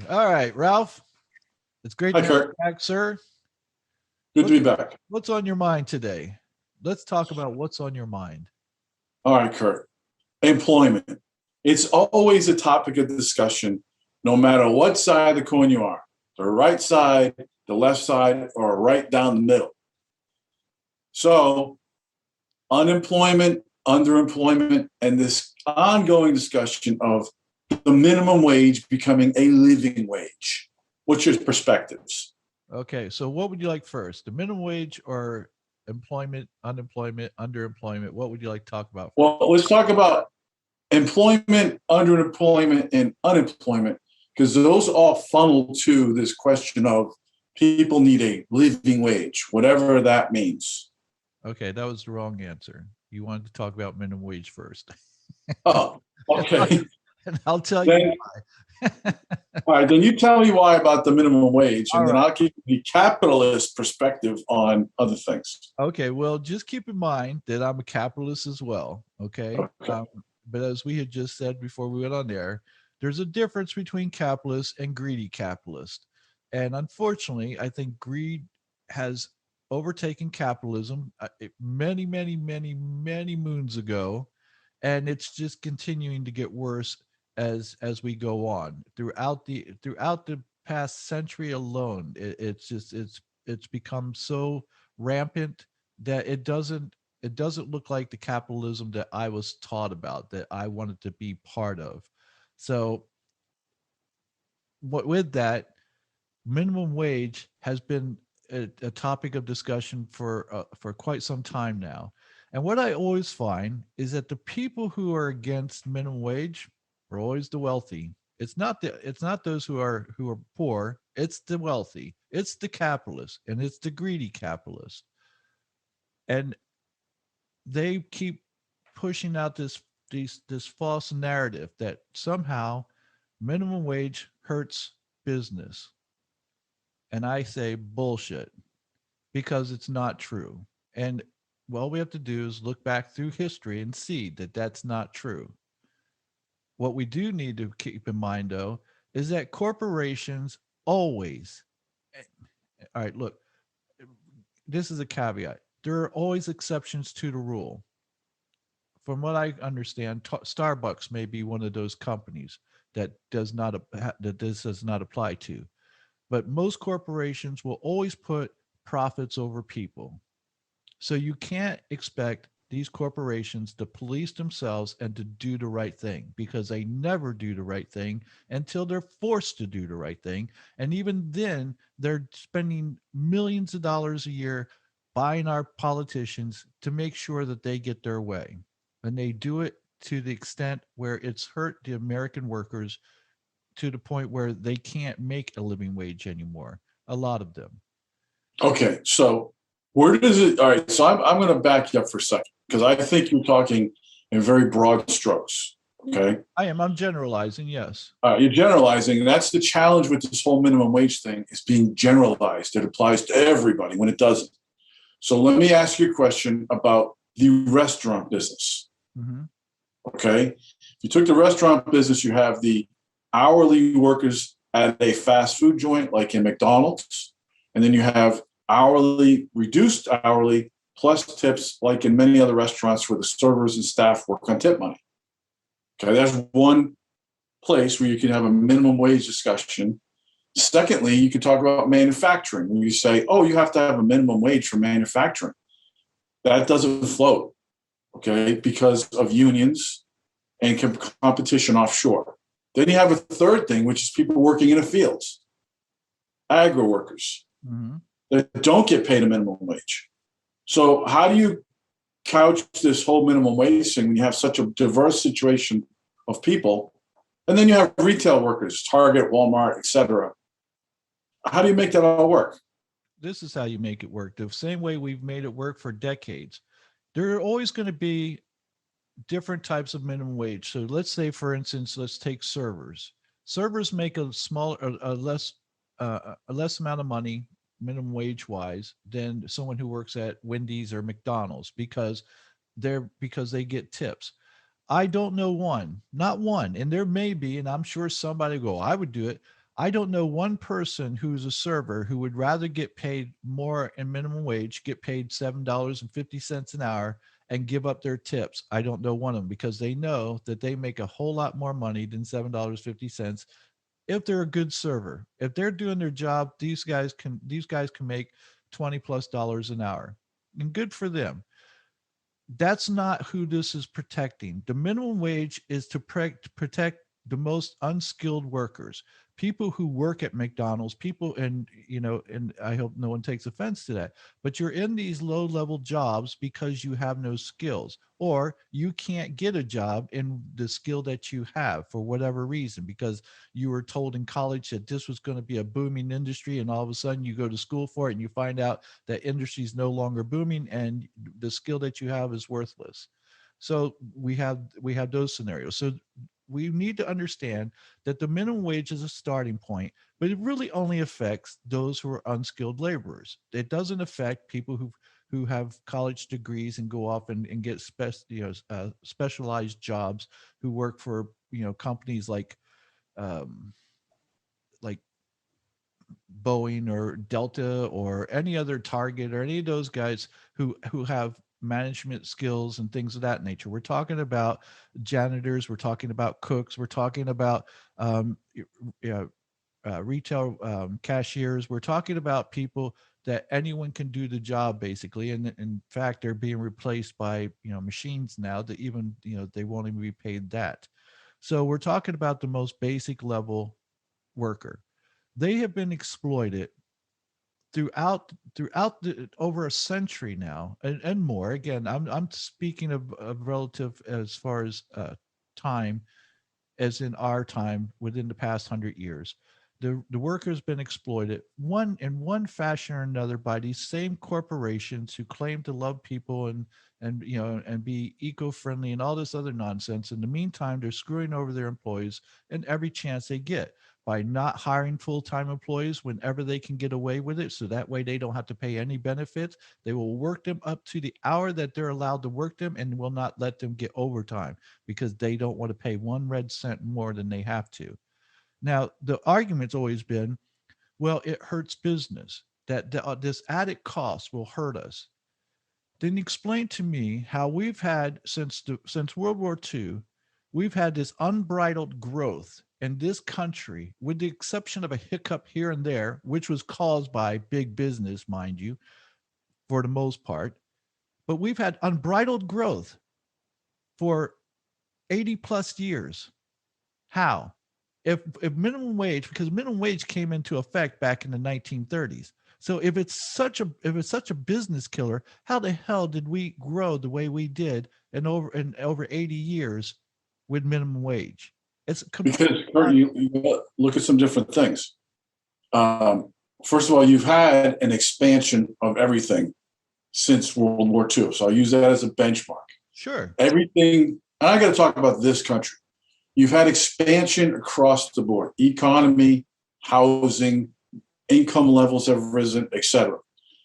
All right, Ralph. It's great Hi, to have Kurt. you back, sir. Good to What's be back. what's on your mind today? Let's talk about what's on your mind. All right, Kurt. Employment. It's always a topic of discussion, no matter what side of the coin you are, the right side, the left side, or right down the middle. So, unemployment, underemployment, and this ongoing discussion of the minimum wage becoming a living wage. What's your perspectives? Okay, so what would you like first? The minimum wage or employment, unemployment, underemployment? What would you like to talk about first? Well, let's talk about employment, underemployment, and unemployment, because those all funnel to this question of people need a living wage, whatever that means. Okay, that was the wrong answer. You wanted to talk about minimum wage first. Oh, and, I'll, okay. and I'll tell you Then, why. all right, then you tell me why about the minimum wage, All and then right. I'll give you the capitalist perspective on other things. Okay, well, just keep in mind that I'm a capitalist as well. Okay. Okay. But as we had just said before we went on there, there's a difference between capitalists and greedy capitalists. And unfortunately, I think greed has overtaken capitalism many moons ago. And it's just continuing to get worse as we go on throughout the past century alone. It's become so rampant that it doesn't look like the capitalism that I was taught about, that I wanted to be part of. So what with that, minimum wage has been a topic of discussion for quite some time now. And what I always find is that the people who are against minimum wage are always the wealthy. It's not those who are poor. It's the wealthy. It's the capitalists, and it's the greedy capitalists. And they keep pushing out this false narrative that somehow minimum wage hurts business. And I say bullshit, because it's not true. And all we have to do is look back through history and see that that's not true. What we do need to keep in mind, though, is that corporations always, eh, all right, look, this is a caveat. There are always exceptions to the rule. From what I understand, Starbucks may be one of those companies that this does not apply to. But most corporations will always put profits over people. So you can't expect these corporations to police themselves and to do the right thing, because they never do the right thing until they're forced to do the right thing. And even then, they're spending millions of dollars a year buying our politicians to make sure that they get their way. And they do it to the extent where it's hurt the American workers, to the point where they can't make a living wage anymore. A lot of them. Okay, so where does it? All right, so I'm going to back you up for a second because I think you're talking in very broad strokes. Okay, I'm generalizing, yes. you're generalizing, and that's the challenge with this whole minimum wage thing is being generalized. It applies to everybody when it doesn't. So let me ask you a question about the restaurant business. Hmm. Okay, if you took the restaurant business, you have the hourly workers at a fast food joint like in McDonald's, and then you have hourly, reduced hourly, plus tips like in many other restaurants where the servers and staff work on tip money. Okay, that's one place where you can have a minimum wage discussion. Secondly, you can talk about manufacturing, where you say, oh, you have to have a minimum wage for manufacturing. That doesn't float, okay, because of unions and competition offshore. Then you have a third thing, which is people working in the fields, agro workers Hmm. that don't get paid a minimum wage. So how do you couch this whole minimum wage thing when you have such a diverse situation of people? And then you have retail workers, Target, Walmart, etc. How do you make that all work? This is how you make it work. The same way we've made it work for decades. There are always going to be different types of minimum wage. So let's say, for instance, let's take servers. Servers make a less amount of money minimum wage wise than someone who works at Wendy's or McDonald's, because they get tips. I don't know one, not one, and there may be, and I'm sure somebody go, I would do it. I don't know one person who's a server who would rather get paid more in minimum wage, get paid $7.50 an hour, and give up their tips. I don't know one of them, because they know that they make a whole lot more money than $7.50 if they're a good server. If they're doing their job, these guys can make $20+ an hour. And good for them. That's not who this is protecting. The minimum wage is to protect the most unskilled workers, people who work at McDonald's, people, and I hope no one takes offense to that, but you're in these low level jobs because you have no skills, or you can't get a job in the skill that you have for whatever reason, because you were told in college that this was going to be a booming industry, and all of a sudden you go to school for it and you find out that industry is no longer booming and the skill that you have is worthless. So we have those scenarios. So we need to understand that the minimum wage is a starting point, but it really only affects those who are unskilled laborers. It doesn't affect people who have college degrees and go off and get specialized jobs, who work for companies um, like Boeing or Delta or any other Target or any of those guys who have management skills and things of that nature. We're talking about janitors, we're talking about cooks, we're talking about um, retail cashiers. We're talking about people that anyone can do the job basically, and in fact, they're being replaced by machines now that even they won't even be paid that. So we're talking about the most basic level worker. They have been exploited throughout over a century now, and more. Again, I'm speaking of relative as far as time, as in our time within the past 100 years. The worker's been exploited one in one fashion or another by these same corporations who claim to love people and be eco-friendly and all this other nonsense. In the meantime, they're screwing over their employees in every chance they get by not hiring full-time employees whenever they can get away with it, so that way they don't have to pay any benefits. They will work them up to the hour that they're allowed to work them and will not let them get overtime because they don't want to pay 1 red cent more than they have to. Now, the argument's always been, well, it hurts business, that this added cost will hurt us. Then explain to me how we've had since World War II, we've had this unbridled growth in this country, with the exception of a hiccup here and there, which was caused by big business, mind you, for the most part. But we've had unbridled growth for 80 plus years. How? If minimum wage, because minimum wage came into effect back in the 1930s. So if it's such a business killer, how the hell did we grow the way we did in over 80 years with minimum wage? It's complete. Because Kurt, you look at some different things. First of all, you've had an expansion of everything since World War II. So I'll use that as a benchmark. Sure. Everything, and I got to talk about this country. You've had expansion across the board, economy, housing, income levels have risen, et cetera.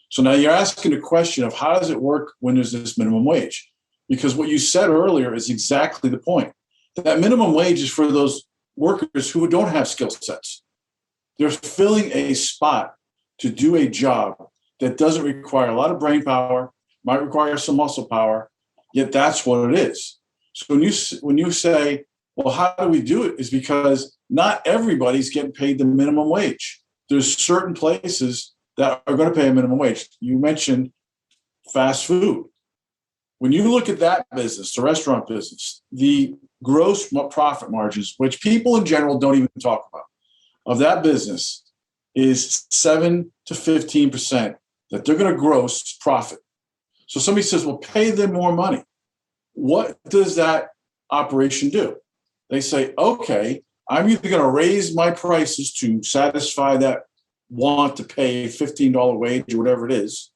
So now you're asking the question of how does it work when there's this minimum wage? Because what you said earlier is exactly the point. That minimum wage is for those workers who don't have skill sets. They're filling a spot to do a job that doesn't require a lot of brain power, might require some muscle power, yet that's what it is. So when you say, well, how do we do it? Is because not everybody's getting paid the minimum wage. There's certain places that are going to pay a minimum wage. You mentioned fast food. When you look at that business, the restaurant business, the gross profit margins, which people in general don't even talk about, of that business is 7 to 15% that they're going to gross profit. So somebody says, well, pay them more money. What does that operation do? They say, okay, I'm either going to raise my prices to satisfy that want to pay $15 wage or whatever it is.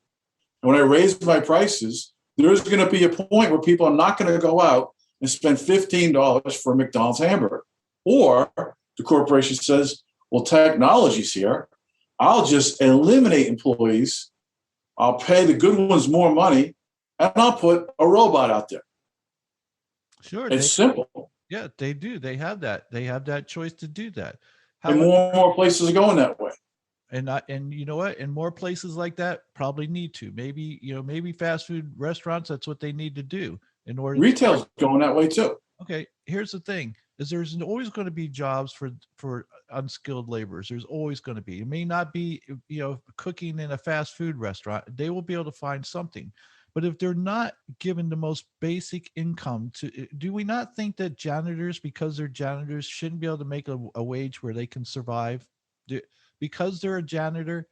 And when I raise my prices, there's going to be a point where people are not going to go out and spend $15 for a McDonald's hamburger. Or the corporation says, well, technology's here. I'll just eliminate employees. I'll pay the good ones more money, and I'll put a robot out there. Sure. It's simple. Yeah, they do. They have that. They have that choice to do that. And However, more and more places are going that way. and you know what? And more places like that probably need to. Maybe, maybe fast food restaurants, that's what they need to do in order to. Retail's going that way too. Okay, here's the thing: is there's always going to be jobs for unskilled laborers. There's always going to be. It may not be, cooking in a fast food restaurant. They will be able to find something. But if they're not given the most basic income to, do we not think that janitors, because they're janitors, shouldn't be able to make a wage where they can survive? Do, because they're a janitor,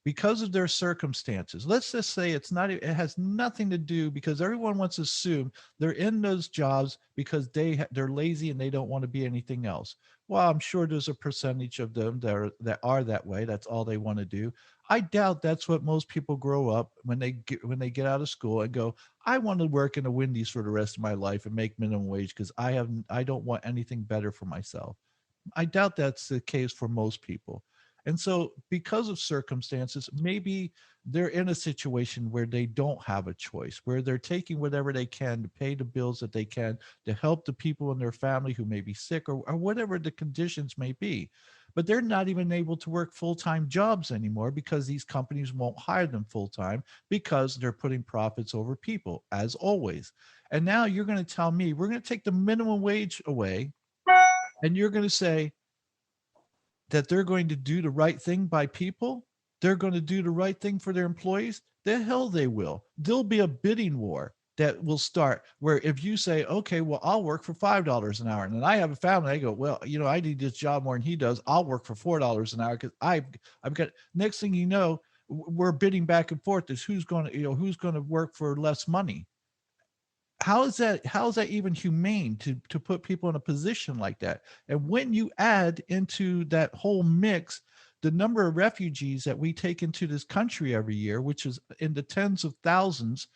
because of their circumstances. Let's just say it has nothing to do, because everyone wants to assume they're in those jobs because they're lazy and they don't want to be anything else. Well, I'm sure there's a percentage of them that are that way. That's all they want to do. I doubt that's what most people grow up when they get out of school and go, I want to work in a Wendy's for the rest of my life and make minimum wage because I don't want anything better for myself. I doubt that's the case for most people. And so, because of circumstances, maybe they're in a situation where they don't have a choice, where they're taking whatever they can to pay the bills that they can to help the people in their family who may be sick, or whatever the conditions may be. But they're not even able to work full time jobs anymore because these companies won't hire them full time because they're putting profits over people, as always. And now you're going to tell me we're going to take the minimum wage away, and you're going to say that they're going to do the right thing by people. They're going to do the right thing for their employees. The hell they will. There'll be a bidding war that will start where if you say, okay, well, I'll work for $5 an hour. And then I have a family. I go, well, I need this job more than he does. I'll work for $4 an hour because I've got, next thing you know, we're bidding back and forth as who's going to work for less money. How is that even humane to put people in a position like that? And when you add into that whole mix the number of refugees that we take into this country every year, which is in the tens of thousands,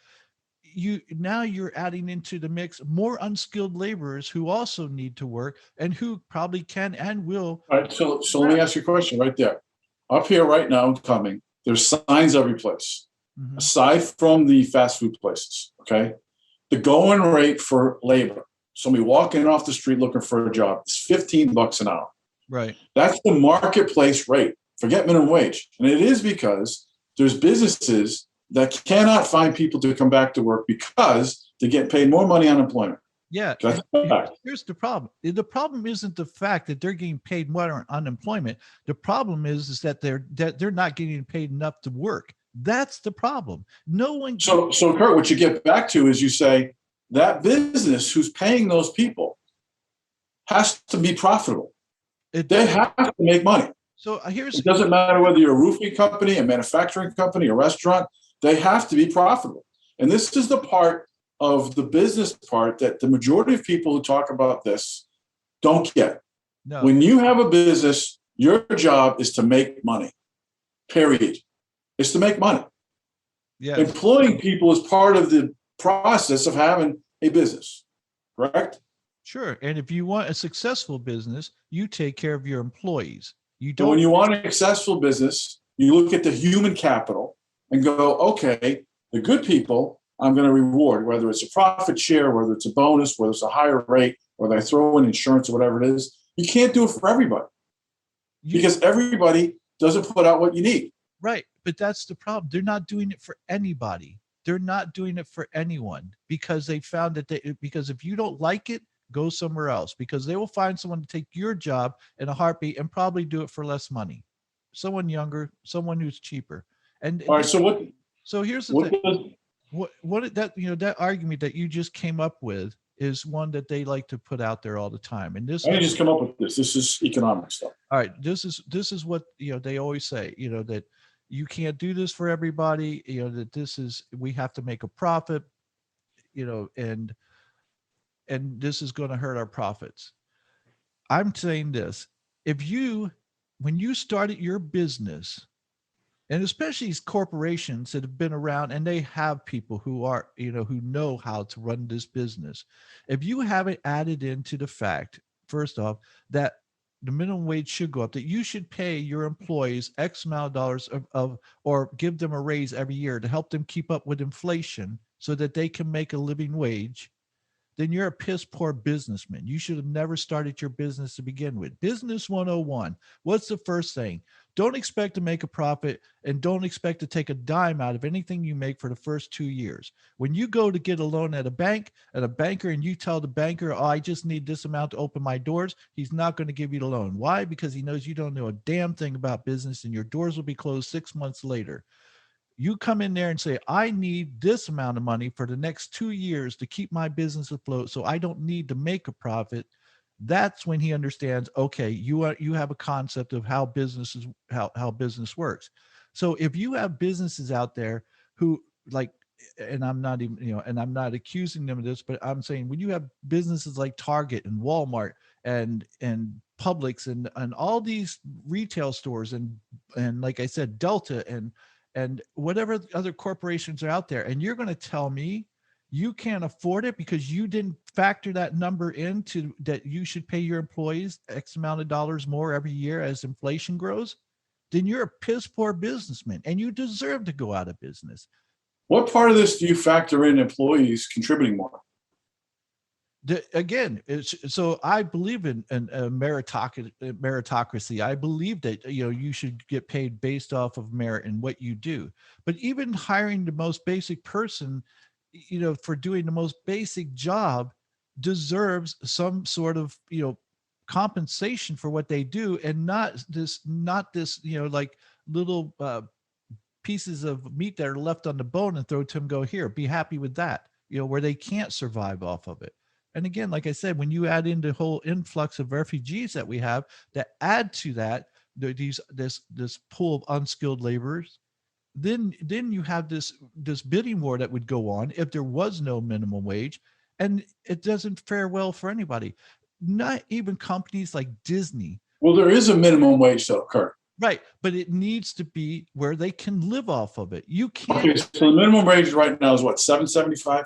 you're adding into the mix more unskilled laborers who also need to work and who probably can and will. All right. So let me ask you a question right there. Up here right now, coming, there's signs every place, Mhm. aside from the fast food places. Okay. The going rate for labor, somebody walking off the street looking for a job, is $15 an hour. Right. That's the marketplace rate. Forget minimum wage. And it is because there's businesses that cannot find people to come back to work because they get paid more money on unemployment. Yeah. That's a fact. Here's the problem. The problem isn't the fact that they're getting paid more on unemployment. The problem is that they're not getting paid enough to work. That's the problem. No one. So Kurt, what you get back to is you say that business who's paying those people has to be profitable. It They does. have to make money. So here's. It doesn't matter whether you're a roofing company, a manufacturing company, a restaurant, they have to be profitable. And this is the part of the business part that the majority of people who talk about this don't get. No. When you have a business, your job is to make money, period. It's to make money. Yes. Employing people is part of the process of having a business, correct? Sure. And if you want a successful business, you take care of your employees. You And when don't. you want a successful business, you look at the human capital and go, okay, the good people I'm going to reward, whether it's a profit share, whether it's a bonus, whether it's a higher rate, whether I throw in insurance or whatever it is. You can't do it for everybody because everybody doesn't put out what you need. Right. But that's the problem. They're not doing it for anybody. They're not doing it for anyone because they found that because if you don't like it, go somewhere else because they will find someone to take your job in a heartbeat and probably do it for less money. Someone younger, someone who's cheaper. And All right. so here's the what thing. does, What that argument that you just came up with is one that they like to put out there all the time. And this I is didn't just come up with this. This is economic stuff. all right. This is what they always say. That you can't do this for everybody. That we have to make a profit. And this is going to hurt our profits. I'm saying this: when you started your business, and especially these corporations that have been around and they have people who are who know how to run this business, if you haven't added into the fact, first off, that the minimum wage should go up, that you should pay your employees x amount of dollars or give them a raise every year to help them keep up with inflation so that they can make a living wage, then you're a piss poor businessman. You should have never started your business to begin with. Business 101. What's the first thing? Don't expect to make a profit and don't expect to take a dime out of anything you make for the first 2 years. When you go to get a loan at a bank, at a banker, and you tell the banker, oh, I just need this amount to open my doors, he's not going to give you the loan. Why? Because he knows you don't know a damn thing about business and your doors will be closed 6 months later. You come in there and say, I need this amount of money for the next 2 years to keep my business afloat, so I don't need to make a profit. That's when he understands, okay, you have a concept of how business is, how business works. So if you have businesses out there who, like, and I'm not even, and I'm not accusing them of this, but I'm saying when you have businesses like Target and Walmart and Publix and all these retail stores and like I said, Delta and whatever other corporations are out there, and you're going to tell me you can't afford it because you didn't factor that number into that you should pay your employees X amount of dollars more every year as inflation grows, then you're a piss poor businessman and you deserve to go out of business. What part of this do you factor in employees contributing more? Again, so I believe in a meritocracy. I believe that you should get paid based off of merit and what you do. But even hiring the most basic person, for doing the most basic job, deserves some sort of compensation for what they do, and not this like little pieces of meat that are left on the bone and throw to them. Go here, be happy with that. Where they can't survive off of it. And again, like I said, when you add in the whole influx of refugees that we have that add to that, this pool of unskilled laborers, then you have this bidding war that would go on if there was no minimum wage, and it doesn't fare well for anybody, not even companies like Disney. Well, there is a minimum wage though, Kurt. Right, but it needs to be where they can live off of it. You can't. Okay, so the minimum wage right now is what, $7.75?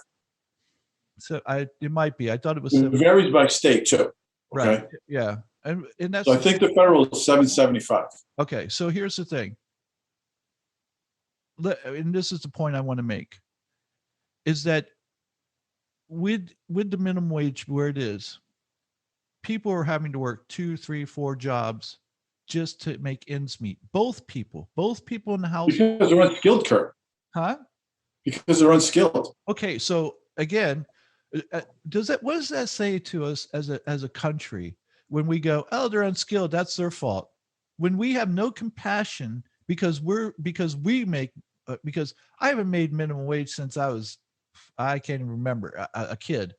So it might be. I thought it was It varies by state too. Okay. Right. Yeah. And that's, so I think the federal is $7.75. Okay. So here's the thing. And this is the point I want to make, is that with the minimum wage where it is, people are having to work 2, 3, 4 jobs just to make ends meet. Both people in the house. Because they're unskilled, Kurt. Huh? Because they're unskilled. Okay. So again, what does that say to us as a country when we go, oh, they're unskilled, that's their fault, when we have no compassion because I haven't made minimum wage since I can't even remember, a kid,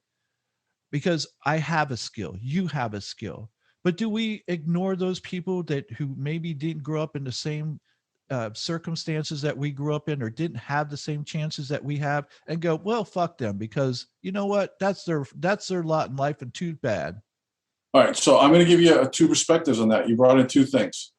because I have a skill, you have a skill. But do we ignore those people who maybe didn't grow up in the same circumstances that we grew up in, or didn't have the same chances that we have, and go, well, fuck them, because you know what, that's their lot in life, and too bad. All right, so I'm going to give you two perspectives on that. You brought in two things.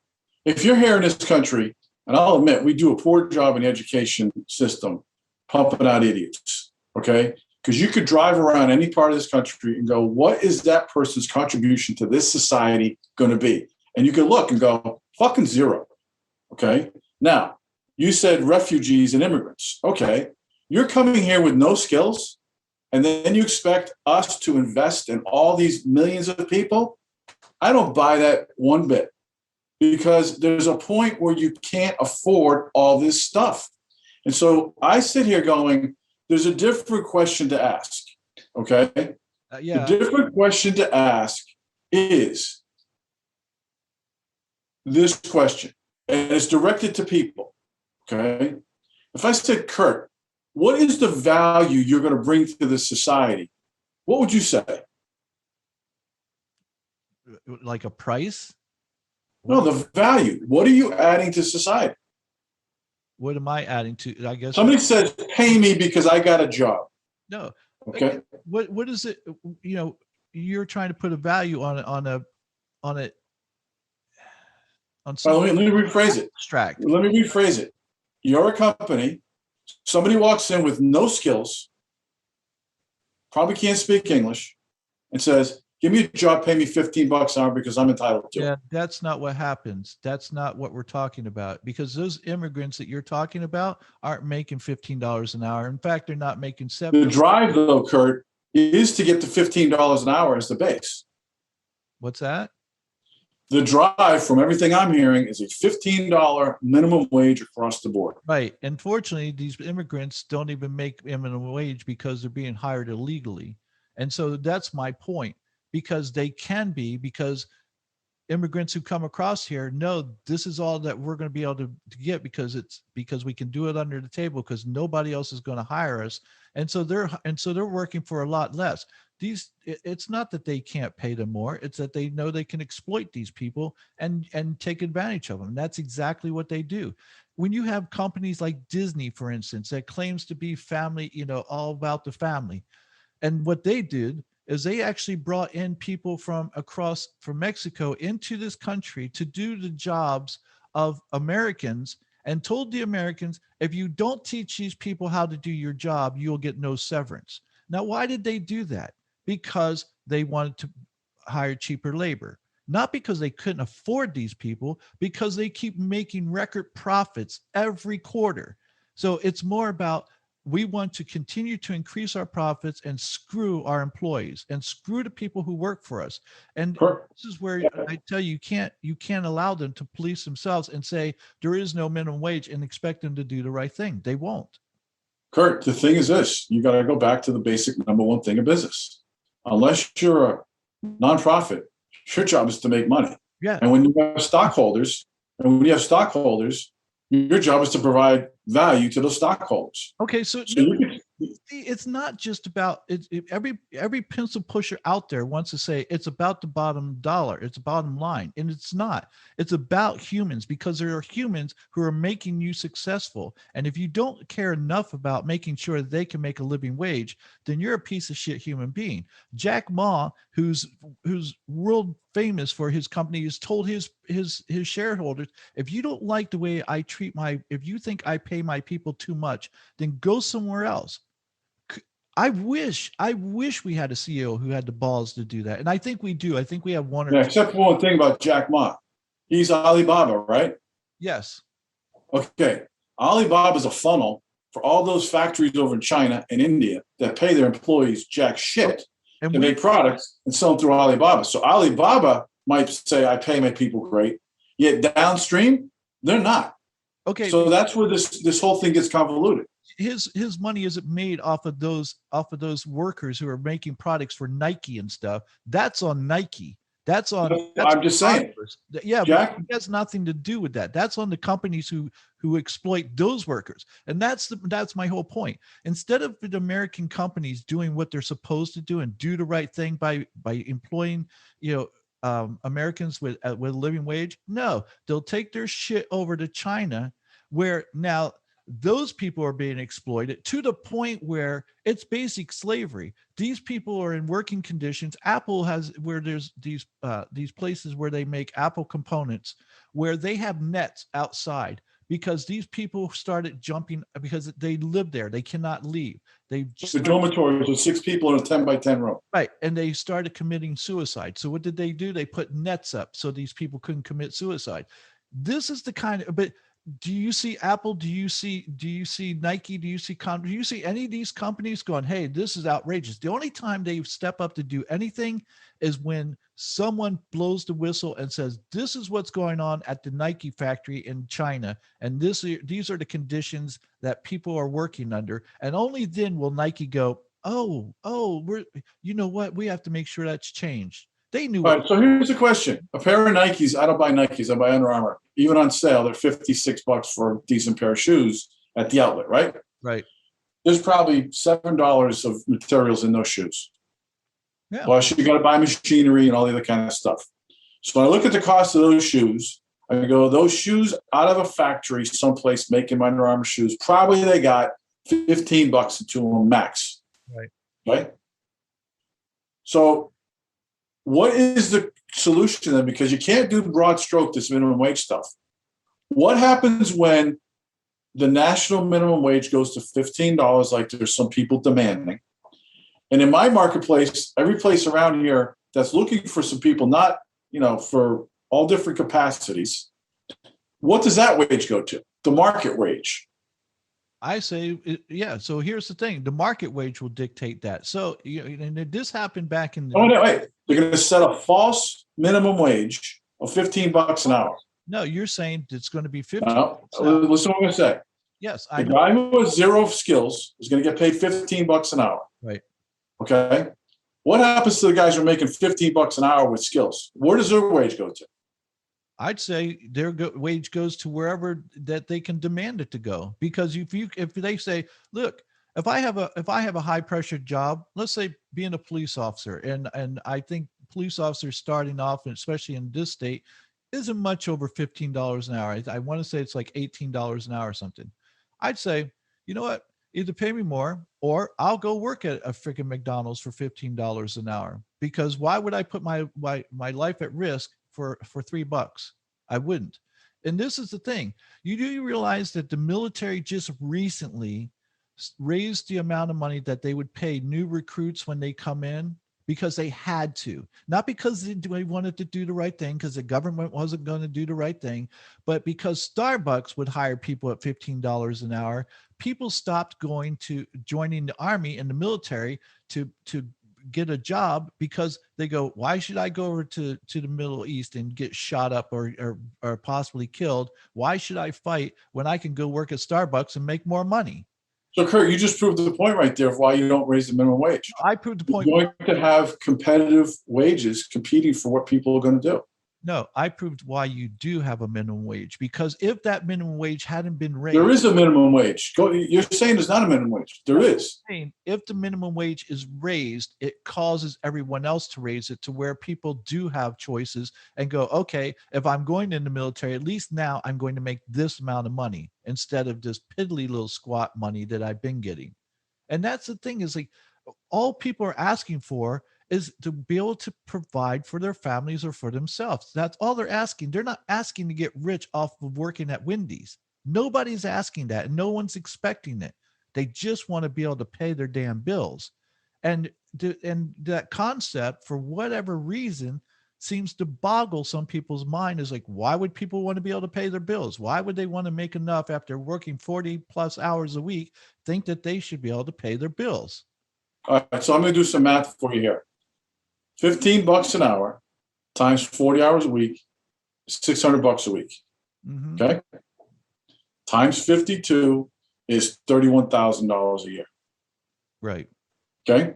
If you're here in this country, and I'll admit we do a poor job in the education system pumping out idiots, okay? Because you could drive around any part of this country and go, what is that person's contribution to this society going to be? And you can look and go, fucking zero. Okay. Now, you said refugees and immigrants. Okay. You're coming here with no skills, and then you expect us to invest in all these millions of people? I don't buy that one bit, because there's a point where you can't afford all this stuff. And so I sit here going, there's a different question to ask. Okay. Yeah. The different question to ask is this question. And it's directed to people, okay? If I said, Kurt, what is the value you're going to bring to this society? What would you say? Like a price? No, the value. What are you adding to society? What am I adding to? I guess somebody says, pay me because I got a job. No. Okay. What is it? You're trying to put a value on it. Well, let me rephrase it. Abstract. Let me rephrase it. You're a company. Somebody walks in with no skills, probably can't speak English, and says, give me a job, pay me $15 an hour because I'm entitled to. Yeah, that's not what happens. That's not what we're talking about, because those immigrants that you're talking about aren't making $15 an hour. In fact, they're not making $7. The drive, though, Kurt, is to get to $15 an hour as the base. What's that? The drive, from everything I'm hearing, is a $15 minimum wage across the board. Right. Unfortunately, these immigrants don't even make minimum wage because they're being hired illegally. And so that's my point, because they can be, because immigrants who come across here know this is all that we're going to be able to get, because we can do it under the table, because nobody else is going to hire us. And so they're working for a lot less. It's not that they can't pay them more, it's that they know they can exploit these people and take advantage of them. That's exactly what they do. When you have companies like Disney, for instance, that claims to be family, all about the family, and what they did is they actually brought in people from Mexico into this country to do the jobs of Americans, and told the Americans, if you don't teach these people how to do your job, you'll get no severance. Now, why did they do that? Because they wanted to hire cheaper labor, not because they couldn't afford these people, because they keep making record profits every quarter. So it's more about, we want to continue to increase our profits and screw our employees and screw the people who work for us. And this is where I tell you, you can't allow them to police themselves and say there is no minimum wage and expect them to do the right thing. They won't. Kurt, the thing is this: you got to go back to the basic number one thing of business. Unless you're a nonprofit, your job is to make money. Yeah. And when you have stockholders, your job is to provide value to those stockholders. Okay, so it's not just about every pencil pusher out there wants to say it's about the bottom dollar, it's bottom line, and it's not. It's about humans, because there are humans who are making you successful. And if you don't care enough about making sure that they can make a living wage, then you're a piece of shit human being. Jack Ma, who's world famous for his company, has told his shareholders, if you don't like the way I treat if you think I pay my people too much, then go somewhere else. I wish we had a CEO who had the balls to do that. And I think we do. I think we have one or two. Except for one thing about Jack Ma. He's Alibaba, right? Yes. Okay. Alibaba is a funnel for all those factories over in China and India that pay their employees jack shit and make products and sell them through Alibaba. So Alibaba might say, I pay my people great, yet downstream, they're not. Okay. So that's where this whole thing gets convoluted. His money isn't made off of those workers who are making products for Nike and stuff. That's on Nike. I'm just saying. Yeah, Jack, but it has nothing to do with that. That's on the companies who exploit those workers. And that's my whole point. Instead of the American companies doing what they're supposed to do and do the right thing by employing, Americans with a living wage, no, they'll take their shit over to China, where now those people are being exploited to the point where it's basic slavery. These people are in working conditions. Apple has, where there's these places where they make Apple components, where they have nets outside, because these people started jumping because they live there. They cannot leave. The dormitories with 6 people in a 10 by 10 room. Right. And they started committing suicide. So what did they do? They put nets up so these people couldn't commit suicide. This is the kind of, but do you see Apple? Do you see Nike? Do you see any of these companies going, hey, this is outrageous? The only time they step up to do anything is when someone blows the whistle and says, this is what's going on at the Nike factory in China, and these are the conditions that people are working under. And only then will Nike go, oh, you know what? We have to make sure that's changed. They knew. All right, so here's the question. A pair of Nikes, I don't buy Nikes, I buy Under Armour. Even on sale, they're $56 for a decent pair of shoes at the outlet, right? Right. There's probably $7 of materials in those shoes. Yeah. Plus, you got to buy machinery and all the other kind of stuff. So when I look at the cost of those shoes, I go, those shoes out of a factory someplace making Under Armour shoes, probably they got $15 to them max. Right. Right? So what is the solution then? Because you can't do broad stroke this minimum wage stuff. What happens when the national minimum wage goes to $15, like there's some people demanding? And in my marketplace, every place around here that's looking for some people, not, for all different capacities, what does that wage go to? The market wage. I say, yeah. So here's the thing: the market wage will dictate that. So, and this happened back in Oh, the. no, wait. They're going to set a false minimum wage of $15 an hour. No, you're saying it's going to be 15 Now, an hour. listen to what I'm going to say. Yes, I The know. guy who has zero skills is going to get paid $15 an hour. Right. Okay. What happens to the guys who are making $15 an hour with skills? Where does their wage go to? I'd say their wage goes to wherever that they can demand it to go. Because if they say, look, if I have a high pressure job, let's say being a police officer, and I think police officers starting off, and especially in this state, isn't much over $15 an hour. I want to say it's like $18 an hour or something. I'd say, you know what? Either pay me more or I'll go work at a freaking McDonald's for $15 an hour. Because why would I put my life at risk for $3? I wouldn't. And this is the thing. You do realize that the military just recently raised the amount of money that they would pay new recruits when they come in because they had to, not because they wanted to do the right thing, because the government wasn't going to do the right thing, but because Starbucks would hire people at $15 an hour. People stopped going to joining the army and the military to get a job because they go, why should I go over to the Middle East and get shot up or possibly killed? Why should I fight when I can go work at Starbucks and make more money? So, Kurt, you just proved the point right there of why you don't raise the minimum wage. I proved the point. You're going to have competitive wages competing for what people are going to do. No, I proved why you do have a minimum wage, because if that minimum wage hadn't been raised. There is a minimum wage. You're saying there's not a minimum wage. There is. If the minimum wage is raised, it causes everyone else to raise it to where people do have choices and go, okay, if I'm going in the military, at least now I'm going to make this amount of money instead of this piddly little squat money that I've been getting. And that's the thing, is like all people are asking for is to be able to provide for their families or for themselves. That's all they're asking. They're not asking to get rich off of working at Wendy's. Nobody's asking that, and no one's expecting it. They just want to be able to pay their damn bills. And that concept, for whatever reason, seems to boggle some people's mind. Is like, why would people want to be able to pay their bills? Why would they want to make enough after working 40 plus hours a week, think that they should be able to pay their bills? All right, so I'm going to do some math for you here. $15 an hour times 40 hours a week, $600 a week. Mm-hmm. Okay. Times 52 is $31,000 a year. Right. Okay.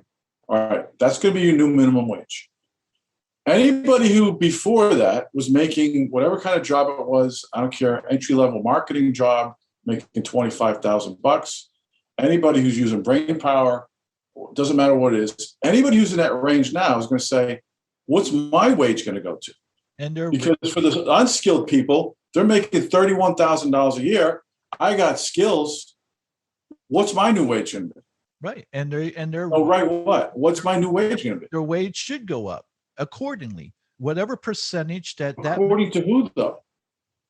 All right. That's going to be your new minimum wage. Anybody who before that was making whatever kind of job it was, I don't care, entry level marketing job, making $25,000. Anybody who's using brain power, doesn't matter what it is. Anybody who's in that range now is going to say, what's my wage going to go to? And because for the unskilled people, they're making $31,000 a year. I got skills. What's my new wage going to be? Right. And they're oh, right. What's my new wage going to be? Their wage should go up accordingly. Whatever percentage according to who though?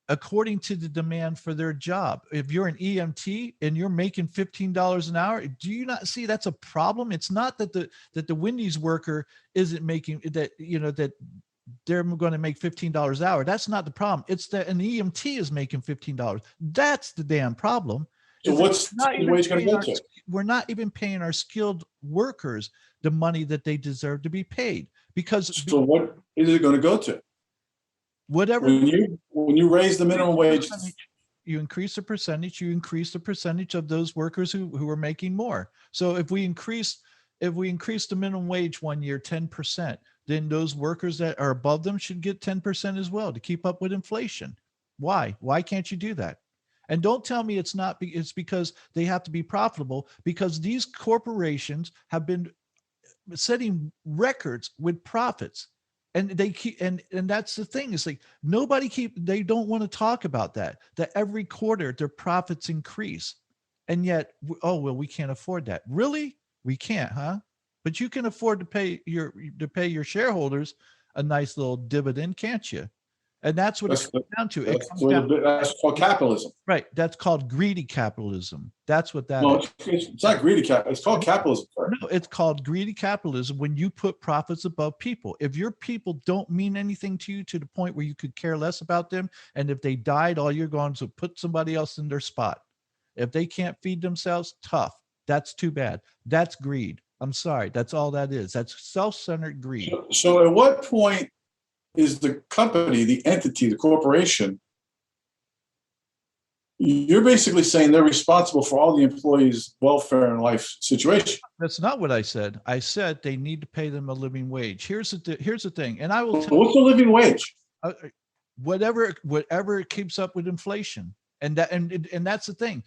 According to the demand for their job. If you're an EMT and you're making $15 an hour, do you not see that's a problem? It's not that the Wendy's worker isn't making that, that they're going to make $15 an hour. That's not the problem. It's that an EMT is making $15. That's the damn problem. So what's the wage going to go to? We're not even paying our skilled workers the money that they deserve to be paid. So what is it going to go to? Whatever. When you raise the minimum wage, you increase the percentage of those workers who are making more. So if we increase the minimum wage 1 year 10%, then those workers that are above them should get 10% as well to keep up with inflation. Why can't you do that? And don't tell me it's because they have to be profitable, because these corporations have been setting records with profits. And they keep, and that's the thing. It's like they don't want to talk about that every quarter their profits increase. And yet, we can't afford that. Really? We can't, huh? But you can afford to pay your shareholders a nice little dividend, can't you? And that's what it comes down to. That's called capitalism. Right. That's called greedy capitalism. That's what that is. It's not greedy capitalism. It's called capitalism. No, it's called greedy capitalism when you put profits above people. If your people don't mean anything to you to the point where you could care less about them, and if they died, all you're going to put somebody else in their spot. If they can't feed themselves, tough. That's too bad. That's greed. I'm sorry. That's all that is. That's self-centered greed. So at what point is the company, the entity, the corporation, you're basically saying they're responsible for all the employees' welfare and life situation. That's not what I said. I said they need to pay them a living wage. Here's the thing, and I will tell What's the living wage? whatever it keeps up with inflation, and that's the thing.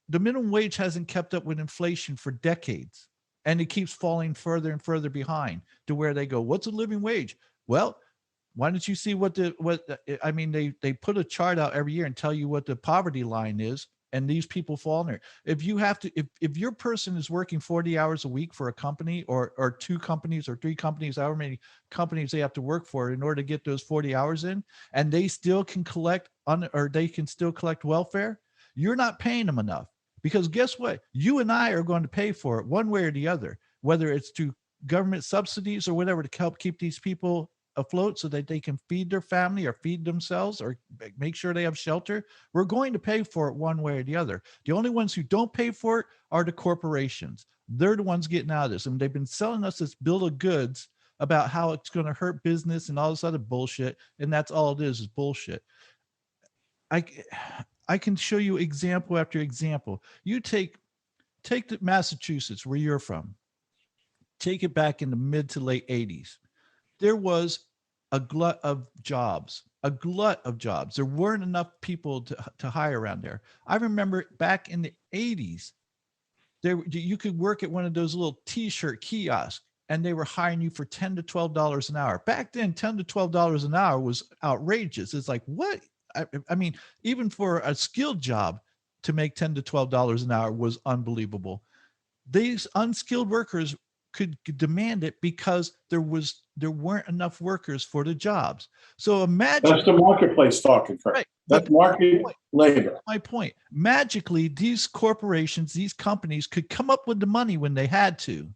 The minimum wage hasn't kept up with inflation for decades, and it keeps falling further and further behind to where they go, what's a living wage? Well, why don't you see I mean, they put a chart out every year and tell you what the poverty line is, and these people fall in there. If you have to, if your person is working 40 hours a week for a company or two companies or three companies, however many companies they have to work for in order to get those 40 hours in, and they still can they can still collect welfare, you're not paying them enough. Because guess what? You and I are going to pay for it one way or the other, whether it's through government subsidies or whatever to help keep these people afloat so that they can feed their family or feed themselves or make sure they have shelter. We're going to pay for it one way or the other. The only ones who don't pay for it are the corporations. They're the ones getting out of this. And they've been selling us this bill of goods about how it's going to hurt business and all this other bullshit. And that's all it is bullshit. I can show you example after example. You take the Massachusetts, where you're from. Take it back in the mid to late 80s. There was a glut of jobs. There weren't enough people to hire around there. I remember back in the 80s, you could work at one of those little T-shirt kiosks, and they were hiring you for $10 to $12 an hour. Back then, $10 to $12 an hour was outrageous. It's like, what? I mean, even for a skilled job to make $10 to $12 an hour was unbelievable. These unskilled workers could demand it because there weren't enough workers for the jobs. So imagine that's the marketplace talking, Kurt. Right. That's market labor. My point. Magically, these corporations, these companies could come up with the money when they had to.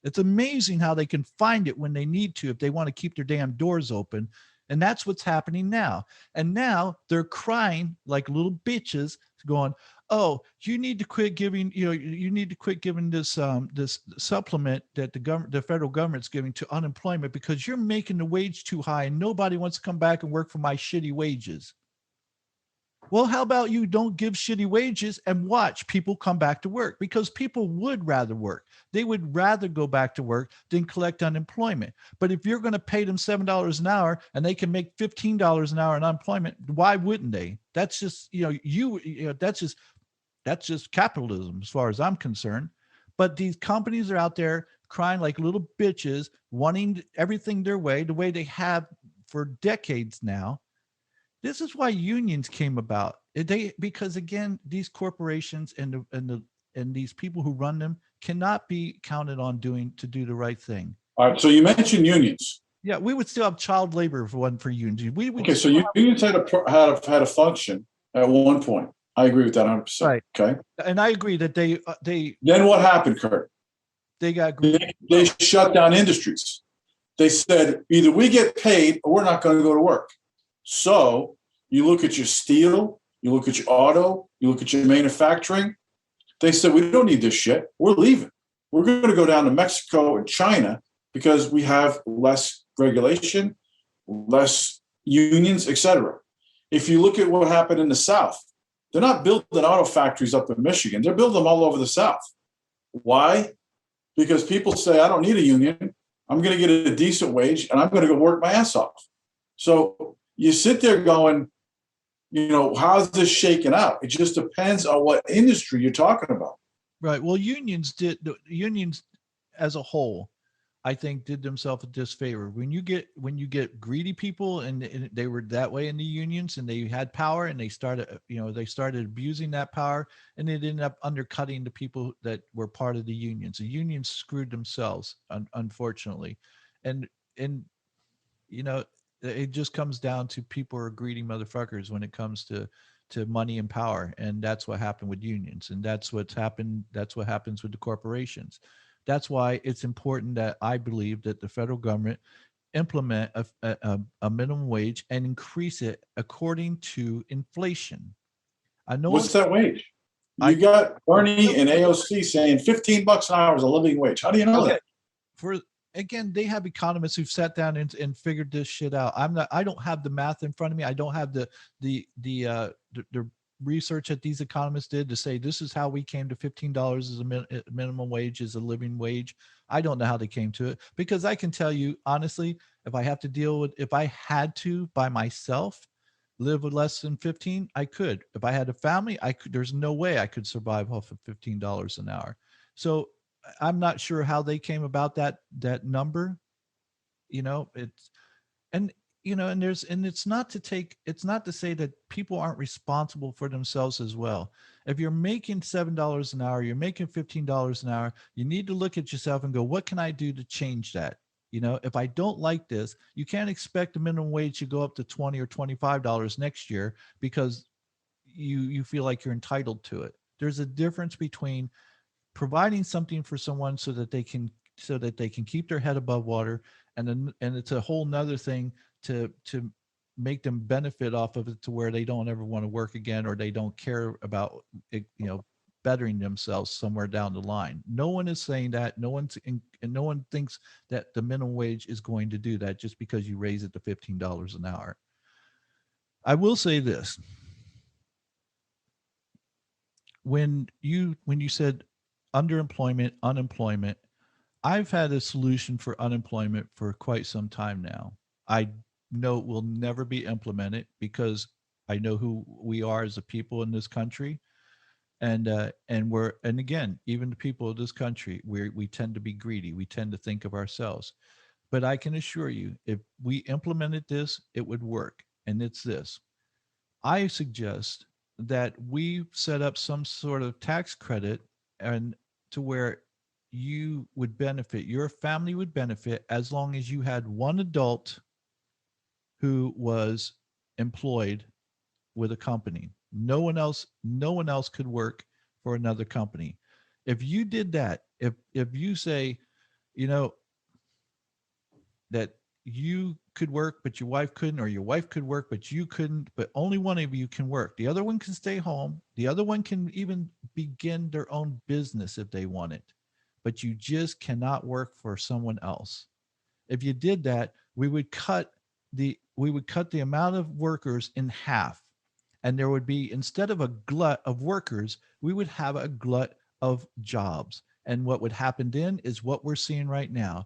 It's amazing how they can find it when they need to if they want to keep their damn doors open. And that's what's happening now. And now they're crying like little bitches, going, "Oh, you need to quit giving. You need to quit giving this this supplement that the federal government's giving to unemployment because you're making the wage too high, and nobody wants to come back and work for my shitty wages." Well, how about you don't give shitty wages and watch people come back to work, because people would rather work. They would rather go back to work than collect unemployment. But if you're going to pay them $7 an hour and they can make $15 an hour in unemployment, why wouldn't they? That's just, that's just capitalism as far as I'm concerned. But these companies are out there crying like little bitches, wanting everything their way, the way they have for decades now. This is why unions came about. Because again, these corporations and these people who run them cannot be counted on to do the right thing. All right. So you mentioned unions. Yeah, we would still have child labor if it wasn't for unions. Okay, so unions had a function at one point. I agree with that 100%. Right. Okay. And I agree that they. Then what happened, Kurt? They shut down industries. They said either we get paid or we're not going to go to work. So you look at your steel, you look at your auto, you look at your manufacturing. They said, we don't need this shit. We're leaving. We're going to go down to Mexico and China because we have less regulation, less unions, etc. If you look at what happened in the South, they're not building auto factories up in Michigan. They're building them all over the South. Why? Because people say, I don't need a union. I'm going to get a decent wage and I'm going to go work my ass off. So you sit there going, how's this shaking out? It just depends on what industry you're talking about. Right. Well, unions as a whole, I think, did themselves a disfavor. When you get greedy people and they were that way in the unions and they had power and they started abusing that power, and it ended up undercutting the people that were part of the unions. The unions screwed themselves, unfortunately. And it just comes down to people are greedy motherfuckers when it comes to money and power. And that's what happened with unions. And that's what happens with the corporations. That's why it's important that I believe that the federal government implement a minimum wage and increase it according to inflation. I know what's that wage? I You got Bernie and AOC saying $15 an hour is a living wage. How do you know okay that? for again, they have economists who've sat down and figured this shit out. I don't have the math in front of me. I don't have the research that these economists did to say this is how we came to $15 as a minimum wage, as a living wage. I don't know how they came to it, because I can tell you honestly, if I had to by myself live with less than 15, I could. If I had a family, I could. There's no way I could survive off of $15 an hour. So I'm not sure how they came about that number. It's and it's not to say that people aren't responsible for themselves as well. If you're making $7 an hour, you're making $15 an hour, you need to look at yourself and go, what can I do to change that? If I don't like this, you can't expect the minimum wage to go up to 20 or $25 next year because you feel like you're entitled to it. There's a difference between providing something for someone so that they can keep their head above water, and it's a whole nother thing to make them benefit off of it to where they don't ever want to work again, or they don't care about it, bettering themselves somewhere down the line. No one is saying that. And no one thinks that the minimum wage is going to do that just because you raise it to $15 an hour. I will say this: when you said underemployment, unemployment, I've had a solution for unemployment for quite some time now. I know it will never be implemented because I know who we are as a people in this country, and again, even the people of this country, we tend to be greedy. We tend to think of ourselves. But I can assure you, if we implemented this, it would work. And it's this: I suggest that we set up some sort of tax credit, and to where you would benefit, your family would benefit, as long as you had one adult who was employed with a company. No one else could work for another company. If you did that, if you say, you know, that you could work but your wife couldn't, or your wife could work but you couldn't, but only one of you can work, the other one can stay home, the other one can even begin their own business if they want it, but you just cannot work for someone else. If you did that, we would cut the amount of workers in half, and there would be, instead of a glut of workers, we would have a glut of jobs. And what would happen then is what we're seeing right now: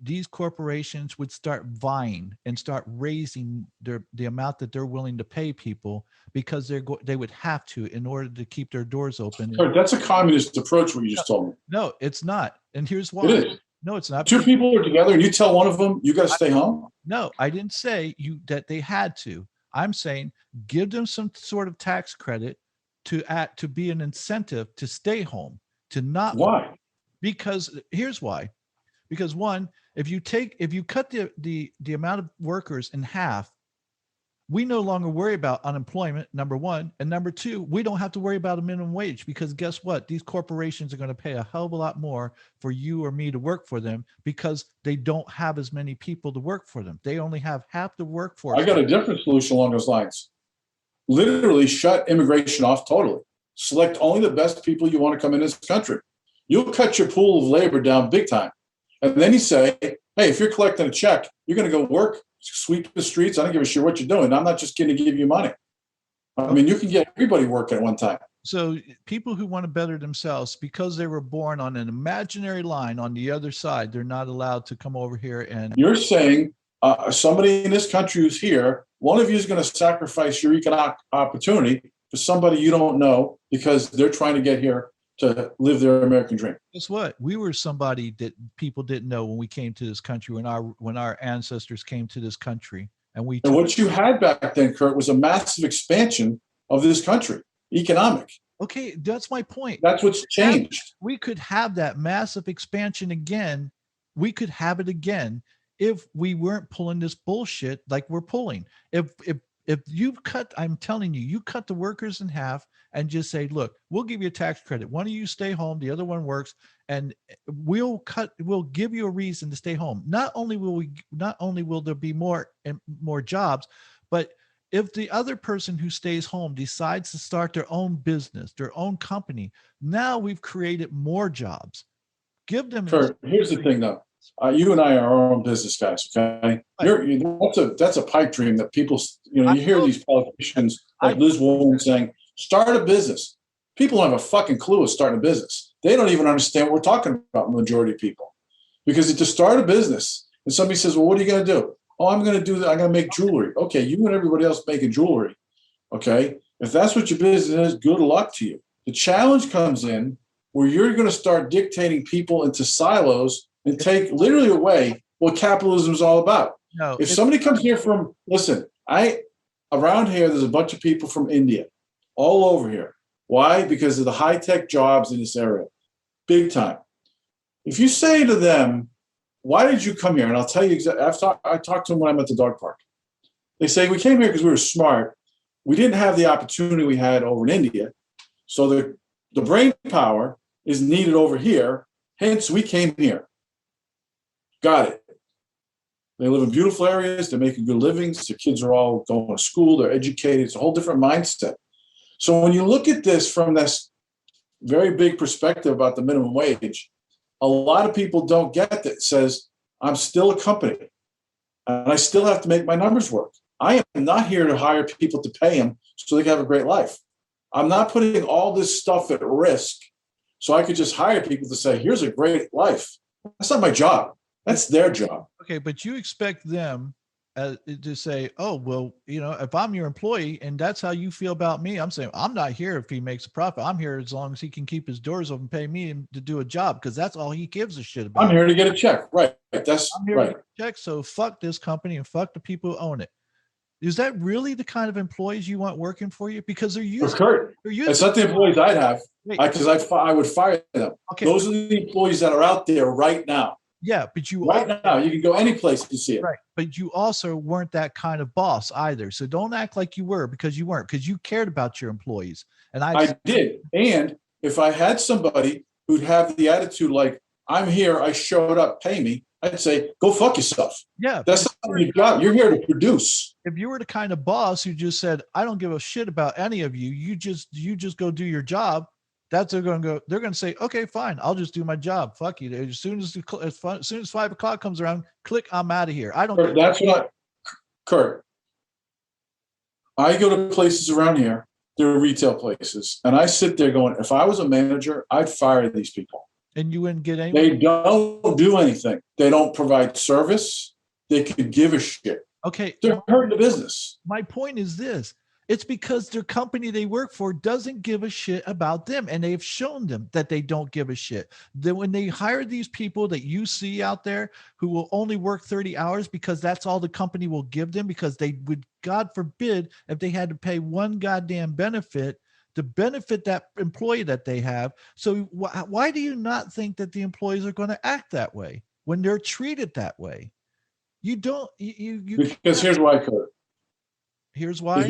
these corporations would start vying and start raising the amount that they're willing to pay people, because they would have to, in order to keep their doors open. And That's a communist approach, what you no, just told me. no, it's not. And here's It why. is. No, it's not, Two because people are together and you tell one of them, you got to stay home. no, I didn't say you that they had to. I'm saying give them some sort of tax credit to be an incentive to stay home, to not work. Why? Because here's why: because one, if you cut the amount of workers in half, we no longer worry about unemployment, number one, and number two, we don't have to worry about a minimum wage, because guess what? These corporations are going to pay a hell of a lot more for you or me to work for them, because they don't have as many people to work for them. They only have half the I workforce. got a different solution along those lines. Literally shut immigration off totally. Select only the best people you want to come in this country. You'll cut your pool of labor down big time. And then you say, hey, if you're collecting a check, you're going to go work, sweep the streets. I don't give a shit what you're doing. I'm not just going to give you money. I mean, you can get everybody working at one time. So people who want to better themselves, because they were born on an imaginary line on the other side, they're not allowed to come over here and You're saying somebody in this country who's here, one of you is going to sacrifice your economic opportunity for somebody you don't know because they're trying to get here to live their American dream. guess what? We were somebody that people didn't know when we came to this country, when our ancestors came to this country, and we And took. what you had back then, Kurt, was a massive expansion of this country, economic. Okay, that's my point. That's what's changed. We could have that massive expansion again. We could have it again if we weren't pulling this bullshit like we're pulling. If you cut, I'm telling you, you cut the workers in half and just say, look, we'll give you a tax credit. One of you stay home, the other one works, and we'll give you a reason to stay home. Not only will there be more and more jobs, but If the other person who stays home decides to start their own business, their own company, now we've created more jobs. Give them Kurt, here's the thing though. You and I are our own business guys, okay? Right. That's a pipe dream that people, you hear these politicians like I Liz Warren saying, start a business. People don't have a fucking clue of starting a business. They don't even understand what we're talking about, majority of people. Because to start a business, and somebody says, well, what are you going to do? Oh, I'm going to make jewelry. Okay, you and everybody else making jewelry. Okay, if that's what your business is, good luck to you. The challenge comes in where you're going to start dictating people into silos and take literally away what capitalism is all about. No, if somebody comes here from, listen, around here, there's a bunch of people from India all over here. Why? Because of the high-tech jobs in this area, big time. If you say to them, why did you come here? And I'll tell you exactly, I talked to them when I'm at the dog park. They say, we came here because we were smart. We didn't have the opportunity we had over in India. So the brain power is needed over here. Hence, we came here. Got it. They live in beautiful areas. They're making good livings. Their kids are all going to school. They're educated. It's a whole different mindset. So when you look at this from this very big perspective about the minimum wage, a lot of people don't get that. It says, I'm still a company and I still have to make my numbers work. I am not here to hire people to pay them so they can have a great life. I'm not putting all this stuff at risk so I could just hire people to say, here's a great life. That's not my job. That's their job. Okay, but you expect them to say, oh, well, if I'm your employee and that's how you feel about me, I'm saying I'm not here if he makes a profit. I'm here as long as he can keep his doors open, pay me to do a job, because that's all he gives a shit about. I'm here to get a check. Right. That's I'm here right. to get a check. So fuck this company and fuck the people who own it. Is that really the kind of employees you want working for you? Because they're using. Kurt, it's not the employees I'd have, because I would fire them. Okay. Those are the employees that are out there right now. Yeah, but you can go any place to see it. Right, but you also weren't that kind of boss either. So don't act like you were, because you weren't, because you cared about your employees. And I did. And if I had somebody who'd have the attitude like, I'm here, I showed up, pay me, I'd say, go fuck yourself. Yeah, that's not your job. You're here to produce. If you were the kind of boss who just said, I don't give a shit about any of you, you just go do your job. They're going to say, okay, fine. I'll just do my job. Fuck you. As soon as 5 o'clock comes around, click, I'm out of here. I don't. Kurt, that's what Kurt. I go to places around here. There are retail places, and I sit there going, if I was a manager, I'd fire these people. And you wouldn't get any. They don't do anything. They don't provide service. They could give a shit. Okay. They're hurting the business. My point is this. It's because their company they work for doesn't give a shit about them. And they've shown them that they don't give a shit. That when they hire these people that you see out there who will only work 30 hours because that's all the company will give them, because they would, God forbid, if they had to pay one goddamn benefit to benefit that employee that they have. So why do you not think that the employees are going to act that way when they're treated that way? You don't, because here's why, Kurt. Here's why. If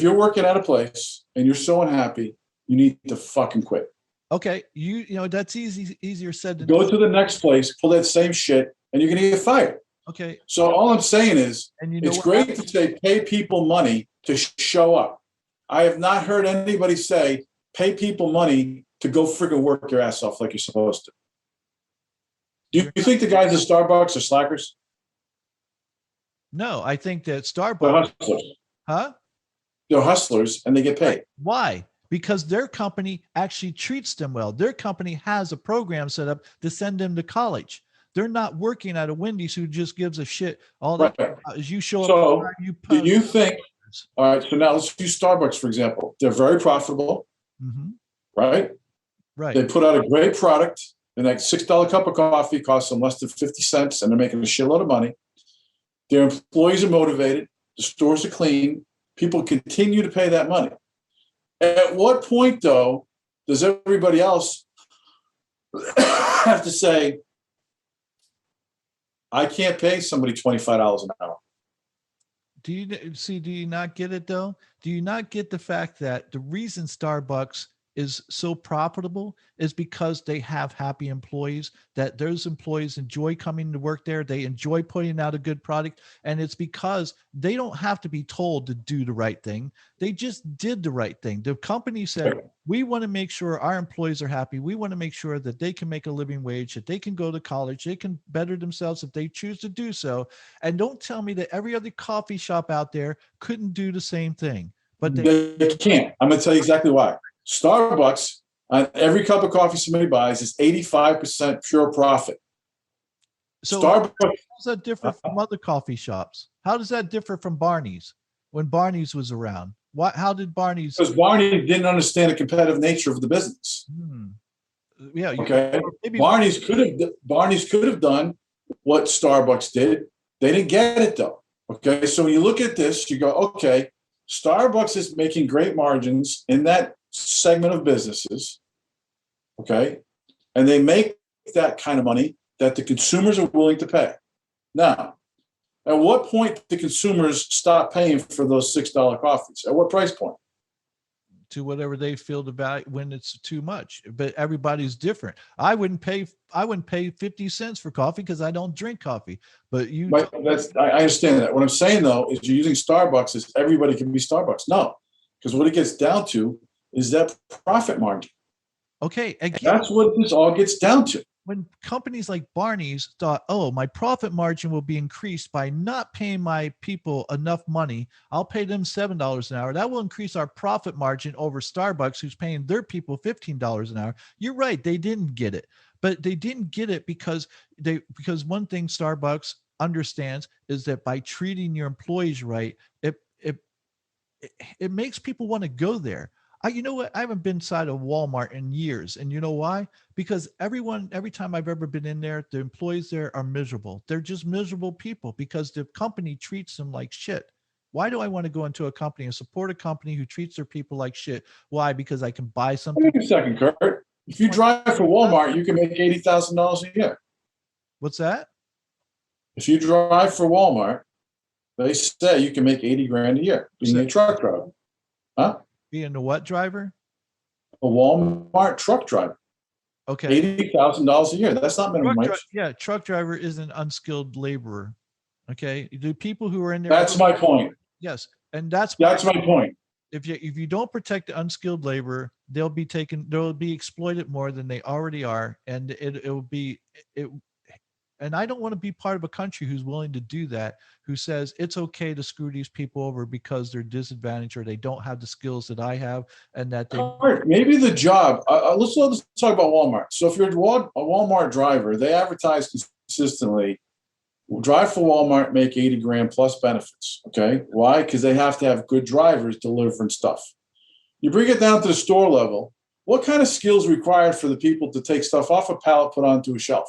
you're working at a place and you're so unhappy, you need to fucking quit. Okay, you know that's easier said than go to the next place, pull that same shit, and you're gonna get fired. Okay. So all I'm saying is, it's great to say pay people money to show up. I have not heard anybody say pay people money to go freaking work your ass off like you're supposed to. Do you think the guys at Starbucks are slackers? No, I think that Starbucks. They're hustlers. Huh? They're hustlers and they get paid. Right. Why? Because their company actually treats them well. Their company has a program set up to send them to college. They're not working at a Wendy's who just gives a shit. All that is you show up. So do you think, all right, so now let's use Starbucks, for example. They're very profitable, right? Right. They put out a great product, and that $6 cup of coffee costs them less than 50 cents, and they're making a shitload of money. Their employees are motivated. The stores are clean. People continue to pay that money. At what point, though, does everybody else have to say, I can't pay somebody $25 an hour? Do you not get it, though? Do you not get the fact that the reason Starbucks is so profitable is because they have happy employees, that those employees enjoy coming to work there. They enjoy putting out a good product. And it's because they don't have to be told to do the right thing. They just did the right thing. The company said, we want to make sure our employees are happy. We want to make sure that they can make a living wage, that they can go to college, they can better themselves if they choose to do so. And don't tell me that every other coffee shop out there couldn't do the same thing. But they can't. I'm going to tell you exactly why. Starbucks, on every cup of coffee somebody buys, is 85% pure profit. so Starbucks. how does that differ from other coffee shops? How does that differ from Barney's when Barney's was around? How did Barney's? Because Barney didn't understand the competitive nature of the business. Yeah. Okay. Barney's could have done what Starbucks did. They didn't get it though. Okay. So when you look at this, you go, okay, Starbucks is making great margins in that segment of businesses. Okay. And they make that kind of money that the consumers are willing to pay. Now, at what point do consumers stop paying for those $6 coffees? At what price point? To whatever they feel the value when it's too much, but everybody's different. I wouldn't pay 50 cents for coffee because I don't drink coffee, but I understand that. What I'm saying though, is you're using Starbucks as everybody can be Starbucks. No, because what it gets down to is that profit margin. Okay. Again, that's what this all gets down to. When companies like Barney's thought, oh, my profit margin will be increased by not paying my people enough money, I'll pay them $7 an hour. That will increase our profit margin over Starbucks, who's paying their people $15 an hour. You're right. They didn't get it, but they didn't get it because one thing Starbucks understands is that by treating your employees right, it makes people want to go there. You know what? I haven't been inside of Walmart in years. And you know why? Because every time I've ever been in there, the employees there are miserable. They're just miserable people because the company treats them like shit. Why do I want to go into a company and support a company who treats their people like shit? Why? Because I can buy something. Wait a second, Kurt. If you drive for Walmart, you can make $80,000 a year. What's that? If you drive for Walmart, they say you can make 80 grand a year being a truck driver. Huh? Being a what driver? A Walmart truck driver. Okay. $80,000 a year. That's not minimum wage. Yeah, truck driver is an unskilled laborer. Okay. The people who are in there. That's my point. Yes. And that's my point. If you don't protect the unskilled labor, they'll be exploited more than they already are. And and I don't want to be part of a country who's willing to do that, who says it's okay to screw these people over because they're disadvantaged or they don't have the skills that I have, and that they maybe the job. Let's talk about Walmart. So if you're a Walmart driver, they advertise consistently, drive for Walmart, make 80 grand plus benefits. Okay. Why? Because they have to have good drivers delivering stuff. You bring it down to the store level. What kind of skills required for the people to take stuff off a pallet, put onto a shelf?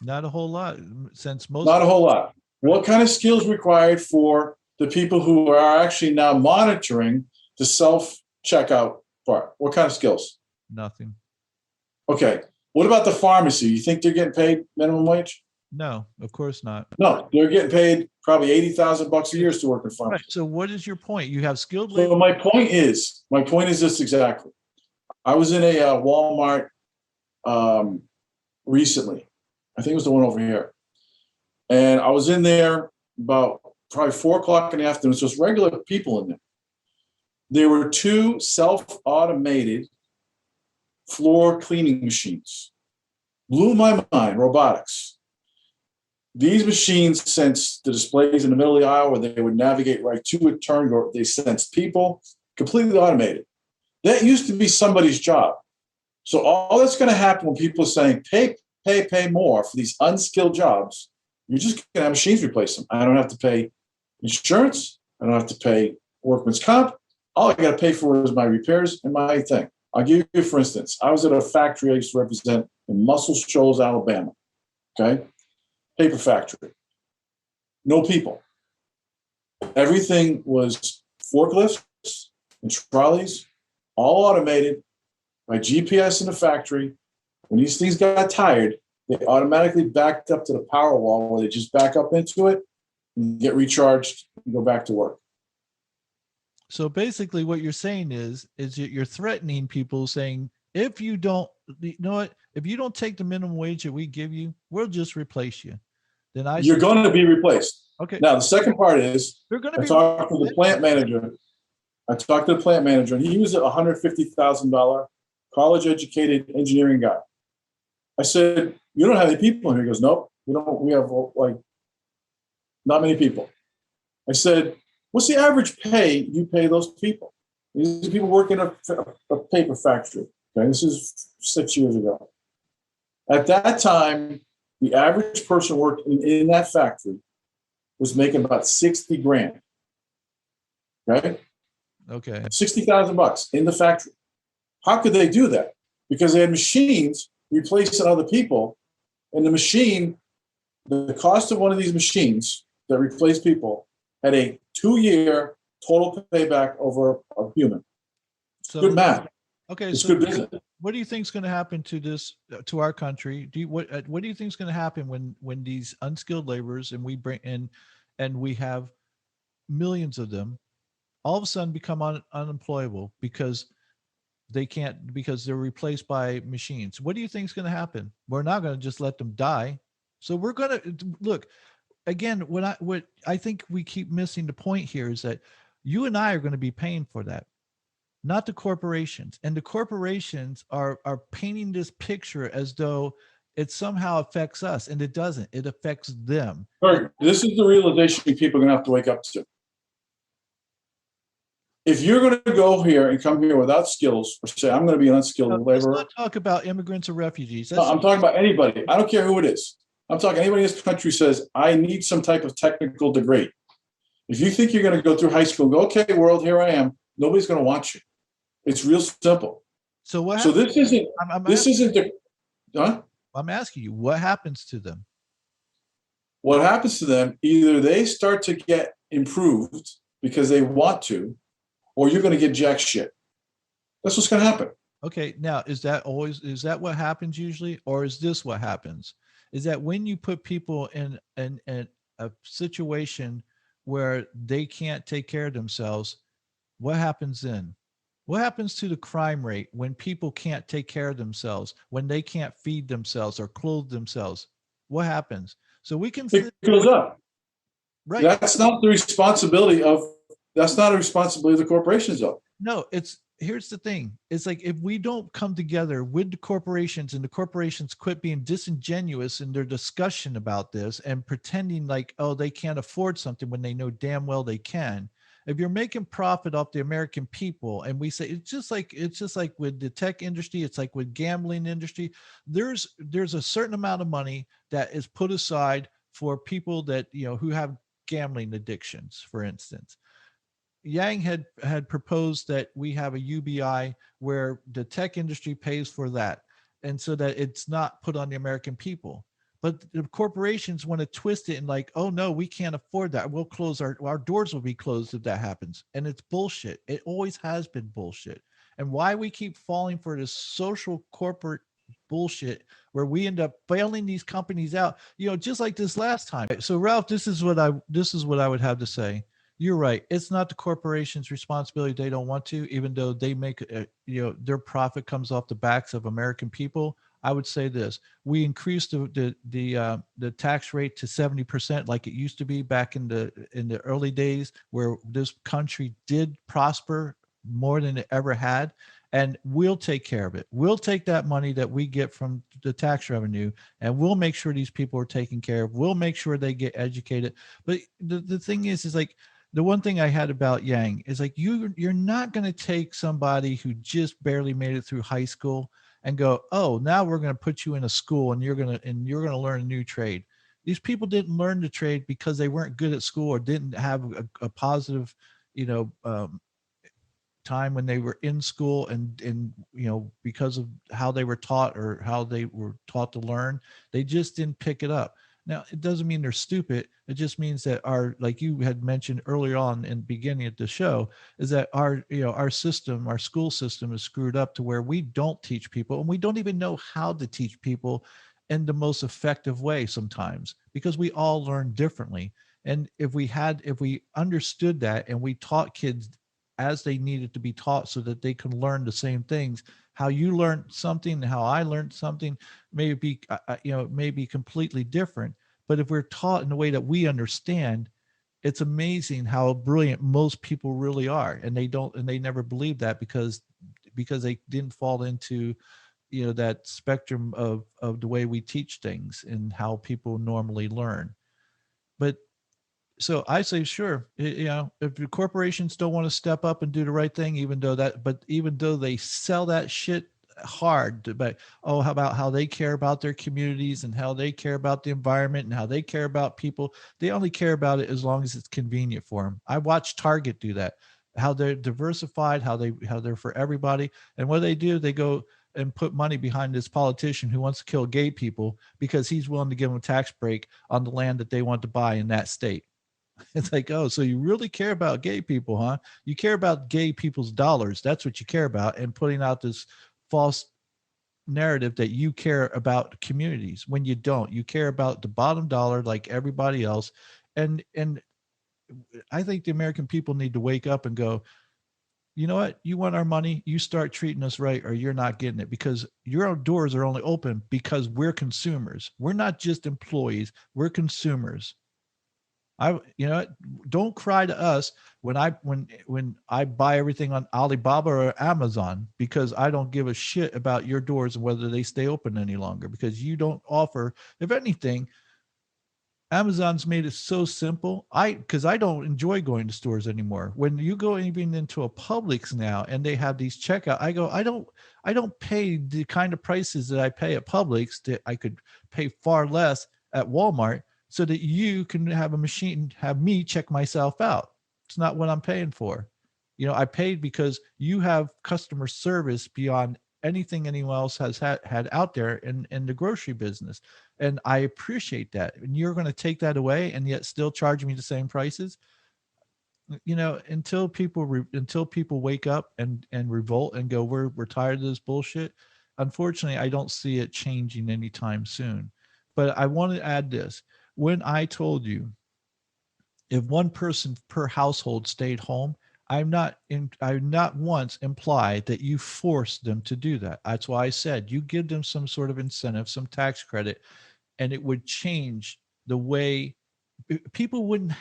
Not a whole lot, since not a whole lot. What kind of skills required for the people who are actually now monitoring the self-checkout part? What kind of skills? Nothing. Okay. What about the pharmacy? You think they're getting paid minimum wage? No, of course not. No, they're getting paid probably $80,000 a year to work in pharmacy. Right. So what is your point? You have skilled labor. So my point is this exactly. I was in a Walmart recently. I think it was the one over here. And I was in there about probably 4:00 in the afternoon. So it's regular people in there. There were 2 self-automated floor cleaning machines. Blew my mind, robotics. These machines sense the displays in the middle of the aisle where they would navigate right to a turn. They sense people, completely automated. That used to be somebody's job. So all that's going to happen when people are saying, pay more for these unskilled jobs, you're just going to have machines replace them. I don't have to pay insurance. I don't have to pay workman's comp. All I got to pay for is my repairs and my thing. I'll give you, for instance, I was at a factory I used to represent in Muscle Shoals, Alabama. Okay. Paper factory. No people. Everything was forklifts and trolleys, all automated by GPS in the factory. When these things got tired, they automatically backed up to the power wall where they just back up into it and get recharged and go back to work. So basically what you're saying is you're threatening people saying, if you don't, you know what, if you don't take the minimum wage that we give you, we'll just replace you. Then I You're say, going to be replaced. okay, Now, the second part is they're going to I be talked to the replaced. plant manager. I talked to the plant manager, and he was a $150,000 college educated engineering guy. I said, "You don't have any people here." He goes, "Nope, we don't. We have like not many people." I said, "What's the average pay you pay those people?" These are people working in a paper factory. Okay, this is 6 years ago. At that time, the average person working in that factory was making about 60 grand. Right, Okay. $60,000 in the factory. How could they do that? Because they had machines replacing other people, and the machine, the cost of one of these machines that replace people had a 2-year total payback over a human. It's good So, math. okay. It's So good business. what do you think is going to happen to this, to our country? What do you think is going to happen when these unskilled laborers and we bring in, and we have millions of them all of a sudden become unemployable because they can't, because they're replaced by machines? What do you think is going to happen? We're not going to just let them die. So we're going to look again. What I think we keep missing the point here is that you and I are going to be paying for that, not the corporations. And the corporations are painting this picture as though it somehow affects us, and it doesn't. It affects them. All And right, this is the realization people are going to have to wake up to. If you're going to go here and come here without skills, or say, "I'm going to be an unskilled let's not laborer," talk about immigrants or refugees. no, That's I'm talking about anybody. I don't care who it is. I'm talking anybody in this country says, "I need some type of technical degree." If you think you're going to go through high school and go, "Okay, world, here I am," nobody's going to want you. It's real simple. so. What So happens? this isn't I'm, I'm this asking. isn't the huh? I'm asking you. What happens to them? What happens to them. Either they start to get improved because they want to, or you're going to get jack shit. That's what's going to happen. Okay, now is that what happens usually, or is this what happens? Is that when you put people in a situation where they can't take care of themselves, what happens then? What happens to the crime rate when people can't take care of themselves, when they can't feed themselves or clothe themselves? What happens? So we can It sit goes up. right. That's not the responsibility of. That's not a responsibility of the corporations, though. No, it's here's the thing. It's like if we don't come together with the corporations, and the corporations quit being disingenuous in their discussion about this and pretending like, oh, they can't afford something when they know damn well they can. If you're making profit off the American people, and we say it's just like with the tech industry, it's like with gambling industry, there's a certain amount of money that is put aside for people that, who have gambling addictions, for instance. Yang had proposed that we have a UBI where the tech industry pays for that, and so that it's not put on the American people. But the corporations want to twist it and like, oh no, we can't afford that. We'll close our doors will be closed if that happens. And it's bullshit. It always has been bullshit. And why we keep falling for this social corporate bullshit where we end up bailing these companies out, just like this last time. So Ralph, this is what I would have to say. You're right. It's not the corporation's responsibility. They don't want to, even though they make, their profit comes off the backs of American people. I would say this: we increased the tax rate to 70%, like it used to be back in the early days, where this country did prosper more than it ever had. And we'll take care of it. We'll take that money that we get from the tax revenue, and we'll make sure these people are taken care of. We'll make sure they get educated. But the thing is like, the one thing I had about Yang is like, you're not going to take somebody who just barely made it through high school and go, oh, now we're going to put you in a school and you're going to learn a new trade. These people didn't learn the trade because they weren't good at school or didn't have a positive, you know, time when they were in school, and because of how they were taught or how they were taught to learn, they just didn't pick it up. Now, it doesn't mean they're stupid. It just means that like you had mentioned earlier on in the beginning of the show, is that our system, our school system is screwed up to where we don't teach people, and we don't even know how to teach people in the most effective way sometimes, because we all learn differently. And if we understood that and we taught kids as they needed to be taught so that they can learn the same things. How you learned something, how I learned something may be, may be completely different. But if we're taught in a way that we understand, it's amazing how brilliant most people really are. And they never believe that because they didn't fall into, that spectrum of the way we teach things and how people normally learn. But so I say, sure, if the corporations don't want to step up and do the right thing, even though they sell that shit hard, but how about how they care about their communities and how they care about the environment and how they care about people? They only care about it as long as it's convenient for them. I watch Target do that, how they're diversified, how they're for everybody. And what do, they go and put money behind this politician who wants to kill gay people because he's willing to give them a tax break on the land that they want to buy in that state. It's like, oh, so you really care about gay people, huh? You care about gay people's dollars. That's what you care about. And putting out this false narrative that you care about communities when you don't. You care about the bottom dollar like everybody else. And I think the American people need to wake up and go, you know what? You want our money, you start treating us right or you're not getting it, because your doors are only open because we're consumers. We're not just employees, we're consumers. Don't cry to us when I buy everything on Alibaba or Amazon, because I don't give a shit about your doors and whether they stay open any longer, because you don't offer. If anything, Amazon's made it so simple. Because I don't enjoy going to stores anymore. When you go even into a Publix now and they have these checkout, I don't pay the kind of prices that I pay at Publix that I could pay far less at Walmart, so that you can have a machine, have me check myself out. It's not what I'm paying for. I paid because you have customer service beyond anything anyone else has had out there in the grocery business. And I appreciate that. And you're going to take that away and yet still charge me the same prices. Until people wake up and revolt and go, we're tired of this bullshit. Unfortunately, I don't see it changing anytime soon. But I want to add this. When I told you if one person per household stayed home, I not once implied that you forced them to do that. That's why I said you give them some sort of incentive, some tax credit, and it would change the way people wouldn't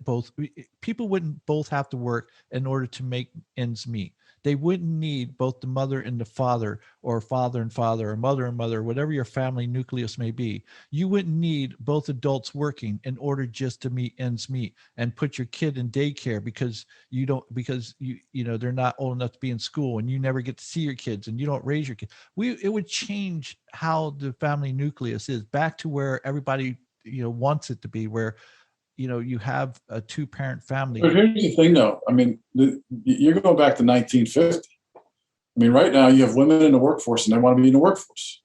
both have to work in order to make ends meet. They wouldn't need both the mother and the father, or father and father, or mother and mother, whatever your family nucleus may be. You wouldn't need both adults working in order just to meet ends meet and put your kid in daycare because they're not old enough to be in school and you never get to see your kids and you don't raise your kids. It would change how the family nucleus is back to where everybody wants it to be, where you have a two-parent family. But here's the thing, though. I mean, you're going back to 1950. I mean, right now you have women in the workforce and they want to be in the workforce.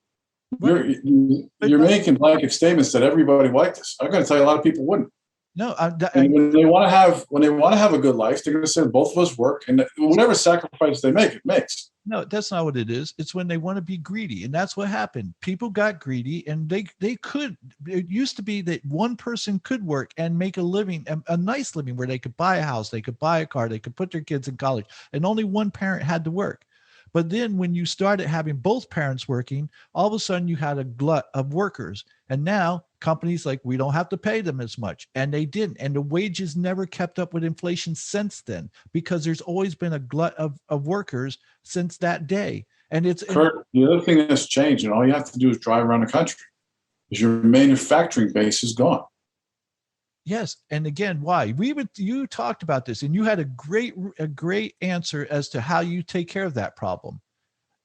Right. You're making blanket statements that everybody liked this. I'm going to tell you, a lot of people wouldn't. No, when they want to have a good life, they're going to say both of us work, and whatever sacrifice they make, it makes. No, that's not what it is. It's when they want to be greedy. And that's what happened. People got greedy and they could. It used to be that one person could work and make a living, a nice living, where they could buy a house, they could buy a car, they could put their kids in college, and only one parent had to work. But then when you started having both parents working, all of a sudden you had a glut of workers. And now companies like, we don't have to pay them as much. And they didn't. And the wages never kept up with inflation since then, because there's always been a glut of workers since that day. And it's Kurt, the other thing that's changed, and all you have to do is drive around the country, is your manufacturing base is gone. Yes. And again, why? You talked about this and you had a great answer as to how you take care of that problem.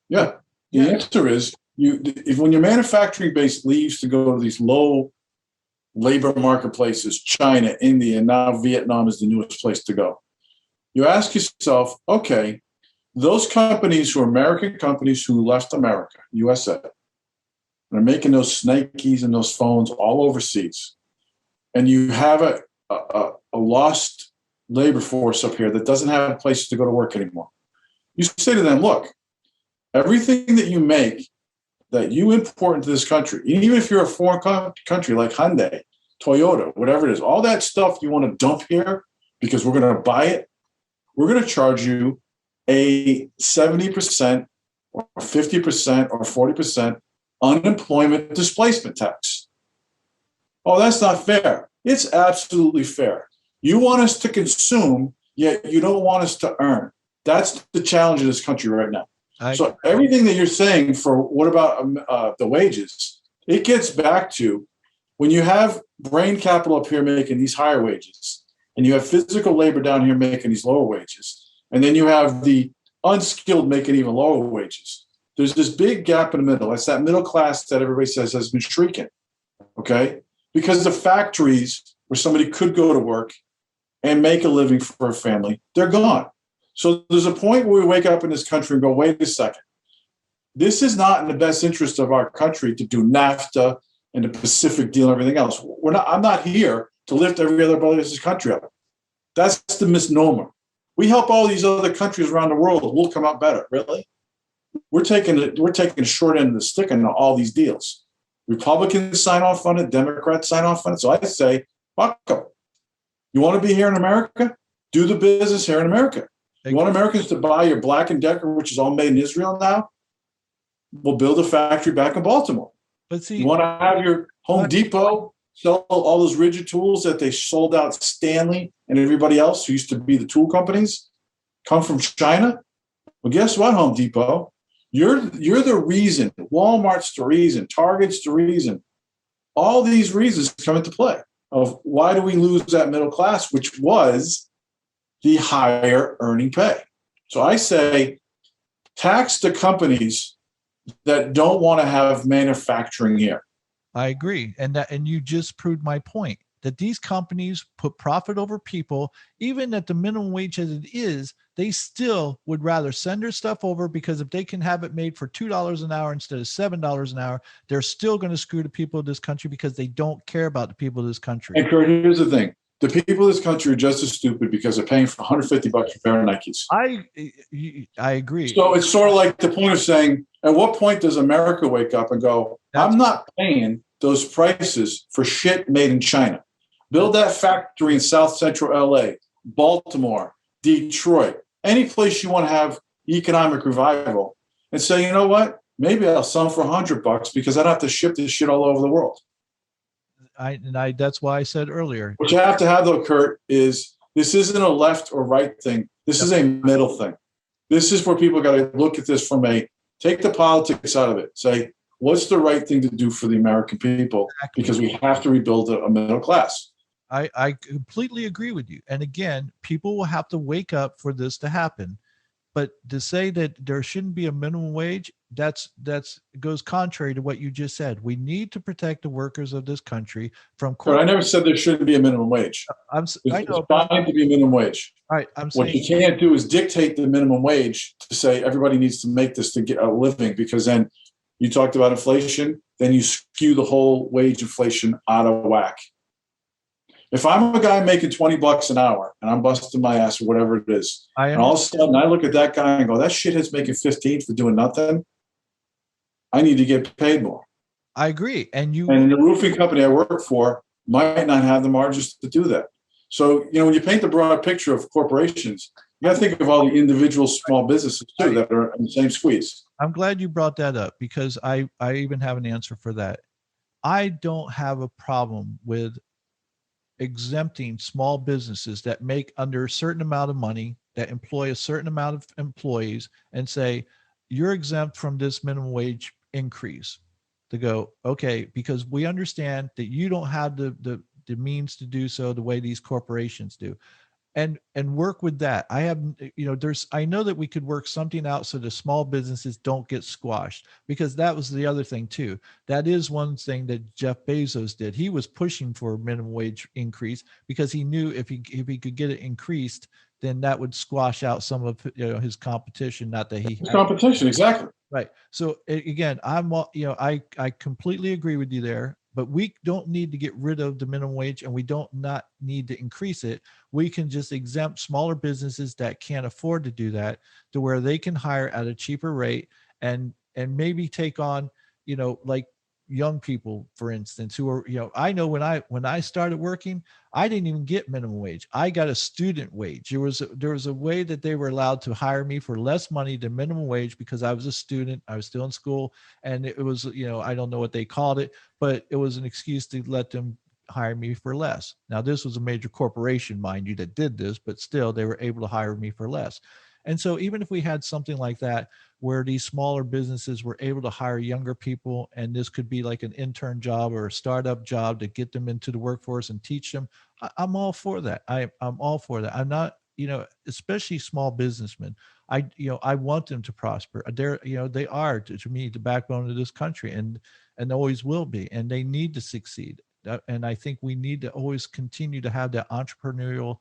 Yeah. The answer is when your manufacturing base leaves to go to these low labor marketplaces, China, India, and now Vietnam is the newest place to go. You ask yourself, okay, those companies who are American companies who left America, USA, and are making those snakies and those phones all overseas, and you have a lost labor force up here that doesn't have places to go to work anymore. You say to them, look, everything that you make, that you import into this country, even if you're a foreign country like Hyundai, Toyota, whatever it is, all that stuff you want to dump here because we're going to buy it, we're going to charge you a 70% or 50% or 40% unemployment displacement tax. Oh, that's not fair. It's absolutely fair. You want us to consume, yet you don't want us to earn. That's the challenge in this country right now. So everything that you're saying for what about the wages, it gets back to when you have brain capital up here making these higher wages, and you have physical labor down here making these lower wages, and then you have the unskilled making even lower wages. There's this big gap in the middle. It's that middle class that everybody says has been shrinking, okay? Because the factories where somebody could go to work and make a living for a family, they're gone. So there's a point where we wake up in this country and go, wait a second. This is not in the best interest of our country to do NAFTA and the Pacific deal and everything else. I'm not here to lift every other else's country up. That's the misnomer. We help all these other countries around the world. We'll come out better. Really? We're taking the short end of the stick on all these deals. Republicans sign off on it. Democrats sign off on it. So I say, fuck them. You want to be here in America? Do the business here in America. You want Americans to buy your Black & Decker, which is all made in Israel now? We'll build a factory back in Baltimore. But see, you want to have your Home Depot sell all those rigid tools that they sold out Stanley and everybody else who used to be the tool companies come from China? Well, guess what, Home Depot? You're the reason. Walmart's the reason. Target's the reason. All these reasons come into play of why do we lose that middle class, which was the higher earning pay. So I say tax the companies that don't want to have manufacturing here. I agree. And you just proved my point that these companies put profit over people. Even at the minimum wage as it is, they still would rather send their stuff over, because if they can have it made for $2 an hour instead of $7 an hour, they're still going to screw the people of this country because they don't care about the people of this country. And Kurt, here's the thing. The people of this country are just as stupid because they're paying for $150 for a pair of Nikes. I agree. So it's sort of like the point of saying, at what point does America wake up and go, I'm not paying those prices for shit made in China. Build that factory in South Central LA, Baltimore, Detroit, any place you want to have economic revival, and say, you know what? Maybe I'll sell them for $100 because I don't have to ship this shit all over the world. That's why I said earlier. What you have to have, though, Kurt, is this isn't a left or right thing. This is a middle thing. This is where people got to look at this from take the politics out of it. Say, what's the right thing to do for the American people? Exactly. Because we have to rebuild a middle class. I completely agree with you. And again, people will have to wake up for this to happen. But to say that there shouldn't be a minimum wage, that's goes contrary to what you just said. We need to protect the workers of this country from. But I never said there shouldn't be a minimum wage. I know. It's fine to be a minimum wage. All right, I'm saying what you can't do is dictate the minimum wage to say everybody needs to make this to get a living, because then you talked about inflation, then you skew the whole wage inflation out of whack. If I'm a guy making $20 an hour and I'm busting my ass or whatever it is, and all of a sudden I look at that guy and go, that shithead's making 15 for doing nothing, I need to get paid more. I agree. And the roofing company I work for might not have the margins to do that. So, when you paint the broad picture of corporations, you got to think of all the individual small businesses too that are in the same squeeze. I'm glad you brought that up, because I even have an answer for that. I don't have a problem with exempting small businesses that make under a certain amount of money, that employ a certain amount of employees, and say, you're exempt from this minimum wage increase. To go, okay, because we understand that you don't have the means to do so the way these corporations do. And work with that. I know that we could work something out so the small businesses don't get squashed, because that was the other thing too. That is one thing that Jeff Bezos did. He was pushing for a minimum wage increase because he knew if he could get it increased, then that would squash out some of his competition. Not that he competition, exactly. Right. So again, I completely agree with you there. But we don't need to get rid of the minimum wage, and we don't not need to increase it. We can just exempt smaller businesses that can't afford to do that, to where they can hire at a cheaper rate and maybe take on, like young people, for instance, who are, I know when I started working, I didn't even get minimum wage. I got a student wage. There was a way that they were allowed to hire me for less money than minimum wage because I was a student. I was still in school, and it was, I don't know what they called it, but it was an excuse to let them hire me for less. Now, this was a major corporation, mind you, that did this, but still they were able to hire me for less. And so even if we had something like that, where these smaller businesses were able to hire younger people, and this could be like an intern job or a startup job to get them into the workforce and teach them, I'm all for that. I'm all for that. I'm not, especially small businessmen. I want them to prosper. They are to me the backbone of this country, and always will be, and they need to succeed. And I think we need to always continue to have that entrepreneurial,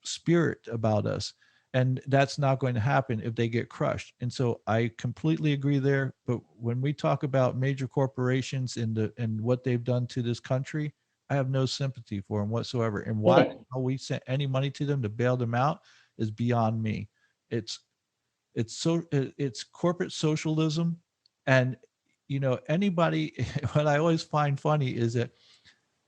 spirit about us. And that's not going to happen if they get crushed. And so I completely agree there. But when we talk about major corporations and what they've done to this country, I have no sympathy for them whatsoever. And why we sent any money to them to bail them out is beyond me. It's it's corporate socialism. And anybody, what I always find funny is that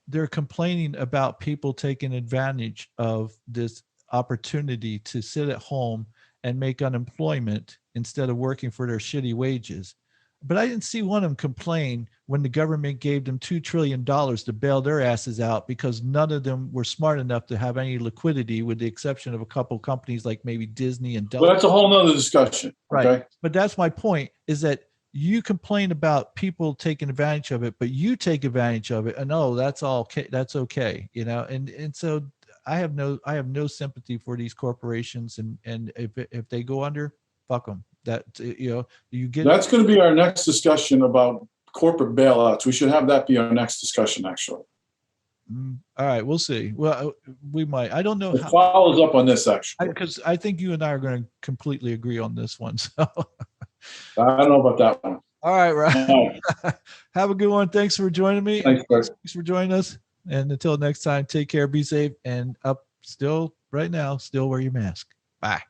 they're complaining about people taking advantage of this opportunity to sit at home and make unemployment instead of working for their shitty wages. But I didn't see one of them complain when the government gave them $2 trillion to bail their asses out because none of them were smart enough to have any liquidity, with the exception of a couple companies like maybe Disney and Well, Delta. that's a whole nother discussion. Okay. Right. But that's my point, is that you complain about people taking advantage of it, but you take advantage of it, and that's all okay. That's okay. And so I have no sympathy for these corporations, and if they go under, fuck them. That, you get. That's going to be our next discussion about corporate bailouts. We should have that be our next discussion, actually. All right, we'll see. Well, we might. I don't know It follows up on this, actually. because I think you and I are going to completely agree on this one. So I don't know about that one. all right, right. Have a good one. Thanks for joining me. Thanks, Chris. Thanks for joining us. And until next time, take care, be safe, and still right now, still wear your mask. Bye.